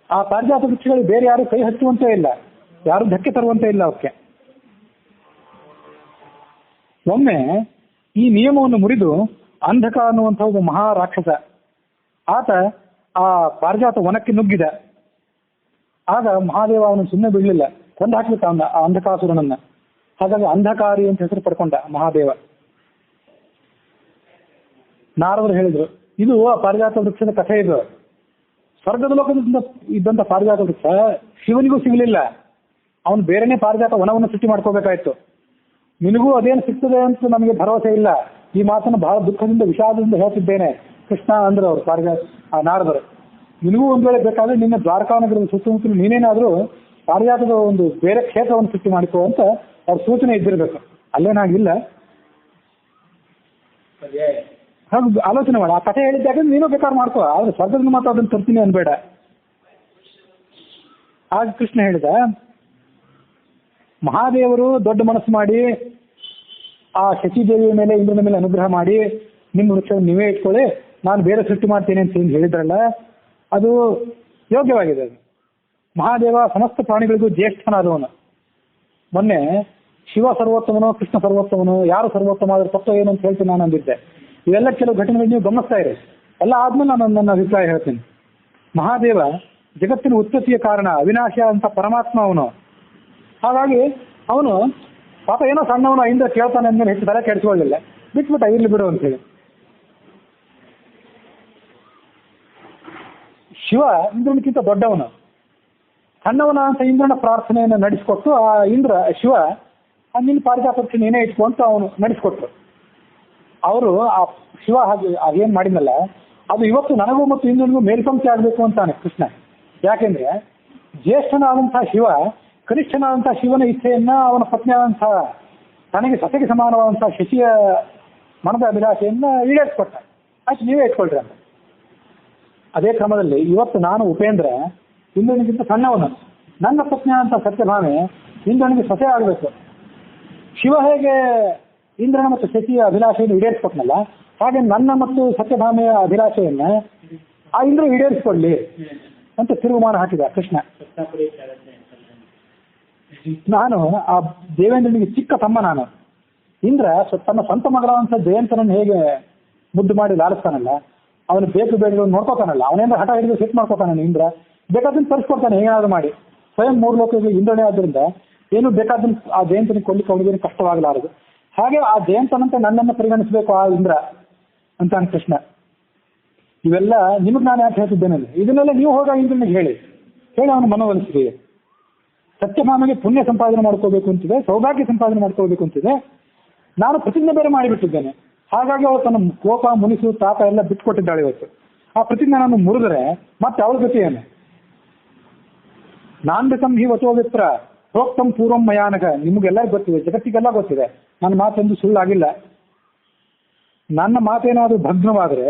ಆ ಪಾರಿಜಾತ ವೃಕ್ಷಗಳಿಗೆ ಬೇರೆ ಯಾರು ಕೈ ಹಚ್ಚುವಂತೆ ಇಲ್ಲ, ಯಾರು ಧಕ್ಕೆ ತರುವಂತೆ ಇಲ್ಲ ಅವಕ್ಕೆ. ಒಮ್ಮೆ ಈ ನಿಯಮವನ್ನು ಮುರಿದು ಅಂಧಕ ಅನ್ನುವಂಥ ಒಬ್ಬ ಮಹಾ ರಾಕ್ಷಸ, ಆತ ಆ ಪಾರಿಜಾತ ವನಕ್ಕೆ ನುಗ್ಗಿದ. ಆಗ ಮಹಾದೇವ ಅವನು ಸುಮ್ಮನೆ ಬಿಡಲಿಲ್ಲ. ಕೊಂದು ಹಾಕ್ಲಿಕ್ಕೆ ಆ ಅಂಧಕಾಸುರನನ್ನ. ಹಾಗಾಗಿ ಅಂಧಕಾರಿ ಅಂತ ಹೆಸರು ಪಡ್ಕೊಂಡ ಮಹಾದೇವ. ನಾರದರು ಹೇಳಿದ್ರು, ಇದು ಆ ಪಾರಿಜಾತ ವೃಕ್ಷದ ಕಥೆ. ಇದು ಸ್ವರ್ಗದ ಲೋಕದಿಂದ ಇದ್ದಂತ ಪಾರಿಜಾತ ವೃಕ್ಷ ಶಿವನಿಗೂ ಸಿಗಲಿಲ್ಲ. ಅವನು ಬೇರೆನೇ ಪಾರಿಜಾತ ವನವನ್ನು ಸೃಷ್ಟಿ ಮಾಡ್ಕೋಬೇಕಾಯ್ತು. ನಿನಗೂ ಅದೇನು ಸಿಗ್ತದೆ ಅಂತ ನಮಗೆ ಭರವಸೆ ಇಲ್ಲ. ಈ ಮಾತನ್ನು ಬಹಳ ದುಃಖದಿಂದ ವಿಷಾದದಿಂದ ಹೇಳ್ತಿದ್ದೇನೆ ಕೃಷ್ಣ ಅಂದ್ರು ಅವರು ಆ ನಾರದರು. ನಿನಗೂ ಒಂದ್ ವೇಳೆ ಬೇಕಾದ್ರೆ ನಿನ್ನ ದ್ವಾರಕಾನಗರದ ಸುತ್ತಮುತ್ತಲು ನೀನೇನಾದ್ರೂ ಪಾರಿಜಾತದ ಒಂದು ಬೇರೆ ಕ್ಷೇತ್ರವನ್ನು ಸೃಷ್ಟಿ ಮಾಡಿಕೋ ಅಂತ ಅವ್ರ ಸೂಚನೆ ಇದ್ದಿರ್ಬೇಕು. ಅಲ್ಲೇನಾಗಿಲ್ಲ. ಹಾಗೆ ಆಲೋಚನೆ ಮಾಡ. ಆ ಕಥೆ ಹೇಳಿದ್ದಾಗ ನೀನು ಬೇಕಾದ್ರೆ ಮಾಡ್ಕೋ, ಆದ್ರೆ ಸ್ವರ್ಗದಿಂದ ಮಾತ್ರ ಅದನ್ನು ತರ್ತೀನಿ ಅನ್ಬೇಡ. ಆಗ ಕೃಷ್ಣ ಹೇಳಿದ, ಮಹಾದೇವರು ದೊಡ್ಡ ಮನಸ್ಸು ಮಾಡಿ ಆ ಶಚಿದೇವಿಯ ಮೇಲೆ ಇಂದ್ರನ ಮೇಲೆ ಅನುಗ್ರಹ ಮಾಡಿ ನಿಮ್ಮ ವೃಕ್ಷವನ್ನು ನೀವೇ ಇಟ್ಕೊಳ್ಳಿ, ನಾನು ಬೇರೆ ಸೃಷ್ಟಿ ಮಾಡ್ತೇನೆ ಅಂತ ಹೇಳಿದ್ರಲ್ಲ, ಅದು ಯೋಗ್ಯವಾಗಿದೆ. ಅದು ಮಹಾದೇವ ಸಮಸ್ತ ಪ್ರಾಣಿಗಳಿಗೂ ಜ್ಯೇಷ್ಠನಾದವನು. ಮೊನ್ನೆ ಶಿವ ಸರ್ವೋತ್ತಮನೋ ಕೃಷ್ಣ ಸರ್ವೋತ್ತಮನೋ, ಯಾರು ಸರ್ವೋತ್ತಮ ಆದ್ರೆ ತತ್ವ ಏನು ಅಂತ ಹೇಳ್ತೀನಿ ನಾನು ಅಂದಿದ್ದೆ. ಇವೆಲ್ಲ ಕೆಲವು ಘಟನೆಗಳು ನೀವು ಗಮನಿಸ್ತಾ ಇರಿ. ಎಲ್ಲ ಆದ್ಮೇಲೆ ನಾನು ನನ್ನ ಅಭಿಪ್ರಾಯ ಹೇಳ್ತೀನಿ. ಮಹಾದೇವ ಜಗತ್ತಿನ ಉತ್ಪತ್ತಿಯ ಕಾರಣ, ಅವಿನಾಶ ಅಂತ ಪರಮಾತ್ಮ ಅವನು. ಹಾಗಾಗಿ ಅವನು ಪಾಪ ಏನೋ ಸಣ್ಣವನು ಇಂದ್ರ ಕೇಳ್ತಾನೆ ಅಂದ್ಮೇಲೆ ಹೆಚ್ಚು ತಲೆ ಕೆಡಿಸ್ಕೊಳ್ಳಿಲ್ಲ, ಬಿಟ್ಬಿಟ್ಟ, ಇರ್ಲಿ ಬಿಡು ಅಂತೇಳಿ. ಶಿವ ಇಂದ್ರನಿಗಿಂತ ದೊಡ್ಡವನು, ಸಣ್ಣವನ ಅಂತ ಇಂದ್ರನ ಪ್ರಾರ್ಥನೆಯನ್ನು ನಡೆಸಿಕೊಟ್ಟು ಆ ಶಿವ ನಿನ್ನ ಪಾರಿಜಾತ ವೃಕ್ಷ ನೀನೇ ಇಟ್ಕೊಂತ ಅವನು ನಡೆಸಿಕೊಟ್ರು. ಅವರು ಆ ಶಿವ ಹಾಗೇನ್ ಮಾಡಿದ್ನಲ್ಲ, ಅದು ಇವತ್ತು ನನಗೂ ಮತ್ತು ಇಂದ್ರನಿಗೂ ಮೇಲ್ಪಂಕ್ತಿ ಆಗಬೇಕು ಅಂತಾನೆ ಕೃಷ್ಣ. ಯಾಕೆಂದ್ರೆ ಜ್ಯೇಷ್ಠನಾದಂತಹ ಶಿವ ಕನಿಷ್ಠನಾದಂತಹ ಶಿವನ ಇಚ್ಛೆಯನ್ನ ಅವನ ಪತ್ನಿಯಾದಂತಹ ತನಗೆ ಸತೆಗೆ ಸಮಾನವಾದಂತಹ ಶಚಿಯ ಮನದ ಅಭಿಲಾಷೆಯನ್ನ ಈಡೇರಿಸ್ಕೊಟ್ಟ. ಆಯ್ತು, ನೀವೇ ಇಟ್ಕೊಳ್ರಿ ಅಂತ. ಅದೇ ಕ್ರಮದಲ್ಲಿ ಇವತ್ತು ನಾನು ಉಪೇಂದ್ರ ಇಂದ್ರನಿಗಿಂತ ಸಣ್ಣವನು, ನನ್ನ ಪತ್ನಿಯಾದಂತಹ ಸತ್ಯಭಾಮೆ ಇಂದ್ರನಿಗೆ ಸೊಸೆ ಆಗಬೇಕು. ಶಿವ ಹೇಗೆ ಇಂದ್ರನ ಮತ್ತು ಶಚಿಯ ಅಭಿಲಾಷೆಯನ್ನು ಈಡೇರಿಸ್ಕೊಟ್ನಲ್ಲ, ಹಾಗೆ ನನ್ನ ಮತ್ತು ಸತ್ಯಭಾಮೆಯ ಅಭಿಲಾಷೆಯನ್ನ ಆ ಇಂದ್ರ ಈಡೇರಿಸಿಕೊಳ್ಳಿ ಅಂತ ತಿರುಗುಮಾನ ಹಾಕಿದ ಕೃಷ್ಣ. ನಾನು ಆ ದೇವೇಂದ್ರನಿಗೆ ಚಿಕ್ಕ ತಮ್ಮ. ನಾನು ಇಂದ್ರ ತನ್ನ ಸ್ವಂತ ಮಗಳಾದಂಥ ಜಯಂತನನ್ನು ಹೇಗೆ ಮುದ್ದು ಮಾಡಿ ಲಾಲಿಸ್ತಾನಲ್ಲ, ಅವನು ಬೇಕು ಬೇಡ ನೋಡ್ಕೋತಾನಲ್ಲ, ಅವನೇಂದ್ರ ಹಠ ಹಿಡಿದು ಸೆಟ್ ಮಾಡ್ಕೋತಾನೆ. ಇಂದ್ರ ಬೇಕಾದನ್ನು ತರಿಸ್ಕೊಡ್ತಾನೆ ಹೇಗಾದ್ರೂ ಮಾಡಿ. ಸ್ವಯಂ 3 ಲೋಕಗಳಿಗೆ ಇಂದ್ರನೇ ಆದ್ರಿಂದ ಏನು ಬೇಕಾದನ್ನು ಆ ಜಯಂತನಿಗೆ ಕೊಡ್ಲಿಕ್ಕೆ ಅವನಿಗೇನು ಕಷ್ಟವಾಗಲಾರದು. ಹಾಗೆ ಆ ಜಯಂತನಂತೆ ನನ್ನನ್ನು ಪರಿಗಣಿಸಬೇಕು ಆ ಇಂದ್ರ ಅಂತಾನೆ ಕೃಷ್ಣ. ಇವೆಲ್ಲ ನಿಮಗೆ ನಾನು ಯಾಕೆ ಹೇಳ್ತಿದ್ದೇನೆ, ಇದನ್ನೆಲ್ಲ ನೀವು ಹೋಗ ಇಂದ್ರನಿಗೆ ಹೇಳಿ ಅವನು ಮನವೊಲಿಸಿದೆ. ಸತ್ಯಭಾಮೆಗೆ ಪುಣ್ಯ ಸಂಪಾದನೆ ಮಾಡ್ಕೋಬೇಕು ಅಂತಿದೆ, ಸೌಭಾಗ್ಯ ಸಂಪಾದನೆ ಮಾಡ್ಕೋಬೇಕು ಅಂತಿದೆ. ನಾನು ಪ್ರತಿಜ್ಞೆ ಬೇರೆ ಮಾಡಿಬಿಟ್ಟಿದ್ದೇನೆ. ಹಾಗಾಗಿ ಅವಳು ತನ್ನ ಕೋಪ ಮುನಿಸು ತಾಪ ಎಲ್ಲ ಬಿಟ್ಕೊಟ್ಟಿದ್ದಾಳೆ. ಇವತ್ತು ಆ ಪ್ರತಿಜ್ಞೆ ನಾನು ಮುರಿದ್ರೆ ಮತ್ತೆ ಅವಳ ಗತಿ ಏನು? ನಾನ್ಬೇಕಂ ಹಿ ವಚೋ ವಿಪ್ರ ಪ್ರೋಕ್ತಂ ಪೂರ್ವಂ ಮಯಾನಕ. ನಿಮಗೆಲ್ಲ ಗೊತ್ತಿದೆ, ಜಗತ್ತಿಗೆಲ್ಲ ಗೊತ್ತಿದೆ, ನನ್ನ ಮಾತೆಂದು ಸುಳ್ಳಾಗಿಲ್ಲ. ನನ್ನ ಮಾತೇನಾದ್ರೂ ಭಗ್ನವಾದ್ರೆ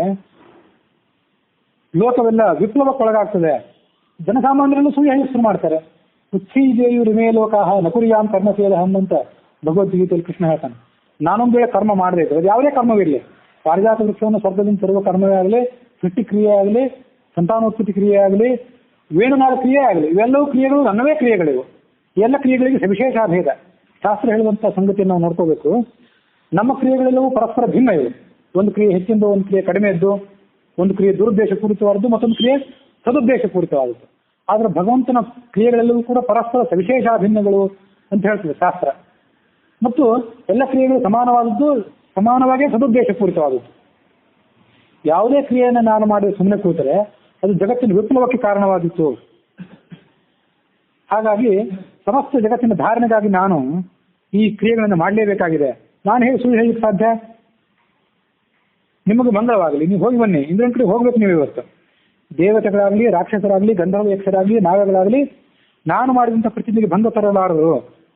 ಲೋಕವೆಲ್ಲ ವಿಪ್ಲವಕ್ಕೊಳಗಾಗ್ತದೆ. ಜನಸಾಮಾನ್ಯರನ್ನು ಸುಳ್ಳು ಹೇಳಿ ಶುರು ಮಾಡ್ತಾರೆ. ಉಚ್ಛೀದೇಯು ರಿಮೇ ಲೋಕಾಹ ನಕುರಿಯಾಂ ಕರ್ಮಶೀಲಹಂ ಅಂತ ಭಗವದ್ಗೀತೆಯಲ್ಲಿ ಕೃಷ್ಣ ಹೇಳ್ತಾನೆ. ನಾನೊಂದು ವೇಳೆ ಕರ್ಮ ಮಾಡದೇ ಇದ್ರೆ, ಅದು ಯಾವುದೇ ಕರ್ಮವಿರಲಿ, ಪಾರಿಜಾತ ವೃಕ್ಷವನ್ನು ಸ್ವರ್ಗದಿಂದ ತರುವ ಕರ್ಮವೇ ಆಗಲಿ, ಸೃಷ್ಟಿ ಕ್ರಿಯೆ ಆಗಲಿ, ಸಂತಾನೋತ್ಪತ್ತಿ ಕ್ರಿಯೆ ಆಗಲಿ, ವೇಣುನಾಳ ಕ್ರಿಯೆ ಆಗಲಿ, ಇವೆಲ್ಲವೂ ಕ್ರಿಯೆಗಳು ನನ್ನವೇ ಕ್ರಿಯೆಗಳಿವು. ಎಲ್ಲ ಕ್ರಿಯೆಗಳಿಗೆ ಸವಿಶೇಷ ಭೇದ. ಶಾಸ್ತ್ರ ಹೇಳುವಂಥ ಸಂಗತಿಯನ್ನು ನಾವು ನೋಡ್ಕೋಬೇಕು. ನಮ್ಮ ಕ್ರಿಯೆಗಳೆಲ್ಲವೂ ಪರಸ್ಪರ ಭಿನ್ನ ಇವೆ. ಒಂದು ಕ್ರಿಯೆ ಹೆಚ್ಚಿಂದು, ಒಂದು ಕ್ರಿಯೆ ಕಡಿಮೆ ಇದ್ದು, ಒಂದು ಕ್ರಿಯೆ ದುರುದ್ದೇಶ ಪೂರಿತವಾದದ್ದು, ಮತ್ತೊಂದು ಕ್ರಿಯೆ ಸದುದ್ದೇಶ ಪೂರಿತವಾದದ್ದು. ಆದ್ರೆ ಭಗವಂತನ ಕ್ರಿಯೆಗಳೆಲ್ಲವೂ ಕೂಡ ಪರಸ್ಪರ ಸವಿಶೇಷ ಭಿನ್ನಗಳು ಅಂತ ಹೇಳ್ತದೆ ಶಾಸ್ತ್ರ. ಮತ್ತು ಎಲ್ಲ ಕ್ರಿಯೆಗಳು ಸಮಾನವಾದದ್ದು, ಸಮಾನವಾಗಿ ಸದುದ್ದೇಶ ಪೂರಿತವಾದದ್ದು. ಯಾವುದೇ ಕ್ರಿಯೆಯನ್ನು ನಾನು ಮಾಡಿ ಸುಮ್ಮನೆ ಕೂತರೆ ಅದು ಜಗತ್ತಿನ ವಿಪ್ಲವಕ್ಕೆ ಕಾರಣವಾದಿತ್ತು. ಹಾಗಾಗಿ ಸಮಸ್ತ ಜಗತ್ತಿನ ಧಾರಣೆಗಾಗಿ ನಾನು ಈ ಕ್ರಿಯೆಗಳನ್ನು ಮಾಡಲೇಬೇಕಾಗಿದೆ. ನಾನು ಹೇಗೆ ಸುಳ್ಳು ಹೇಳಲಿಕ್ಕೆ ಸಾಧ್ಯ? ನಿಮಗೆ ಮಂಗಳವಾಗಲಿ, ನೀವು ಹೋಗಿ ಬನ್ನಿ, ಇಂದ್ರನ ಕಡೆ ಹೋಗ್ಬೇಕು. ನೀವು ಇವತ್ತು ದೇವತೆಗಳಾಗಲಿ, ರಾಕ್ಷಸರಾಗಲಿ, ಗಂಧರ್ವ ಯಕ್ಷರಾಗಲಿ, ನಾಗಗಳಾಗಲಿ ನಾನು ಮಾಡಿದಂಥ ಪ್ರತಿಜ್ಞೆಗೆ ಭಂಗ ತರಲಾರದು.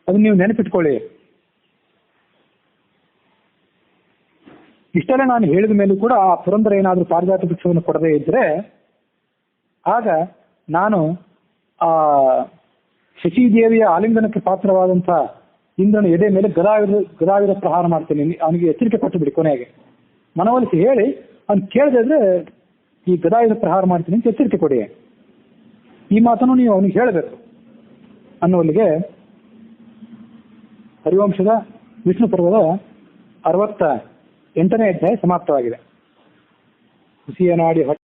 ಅದನ್ನು ನೀವು ನೆನಪಿಟ್ಕೊಳ್ಳಿ. ಇಷ್ಟೆಲ್ಲ ನಾನು ಹೇಳಿದ ಮೇಲೂ ಕೂಡ ಆ ಪುರಂದರ ಏನಾದರೂ ಪಾರಿಜಾತ ವೃಕ್ಷವನ್ನು ಕೊಡದೇ ಇದ್ರೆ, ಆಗ ನಾನು ಆ ಶಚಿದೇವಿಯ ಆಲಿಂಗನಕ್ಕೆ ಪಾತ್ರವಾದಂಥ ಇಂದ್ರನ ಎದೆ ಮೇಲೆ ಗದಾಯುಧ ಪ್ರಹಾರ ಮಾಡ್ತೇನೆ. ಅವನಿಗೆ ಎಚ್ಚರಿಕೆ ಕೊಟ್ಟು ಬಿಡಿ, ಕೊನೆಗೆ ಮನವೊಲಿಸಿ ಹೇಳಿ, ಅವ್ನು ಕೇಳದಿದ್ರೆ ಈ ಗದಾಯುಧ ಪ್ರಹಾರ ಮಾಡ್ತೀನಿ ಅಂತ ಎಚ್ಚರಿಕೆ ಕೊಡಿ. ಈ ಮಾತನ್ನು ನೀವು ಅವನಿಗೆ ಹೇಳಬೇಕು ಅನ್ನೋಲ್ಲಿಗೆ ಹರಿವಂಶದ ವಿಷ್ಣು ಪರ್ವದ 68ನೇ ಅಧ್ಯಾಯ ಸಮಾಪ್ತವಾಗಿದೆ. ಹುಸಿಯ ನಾಡಿ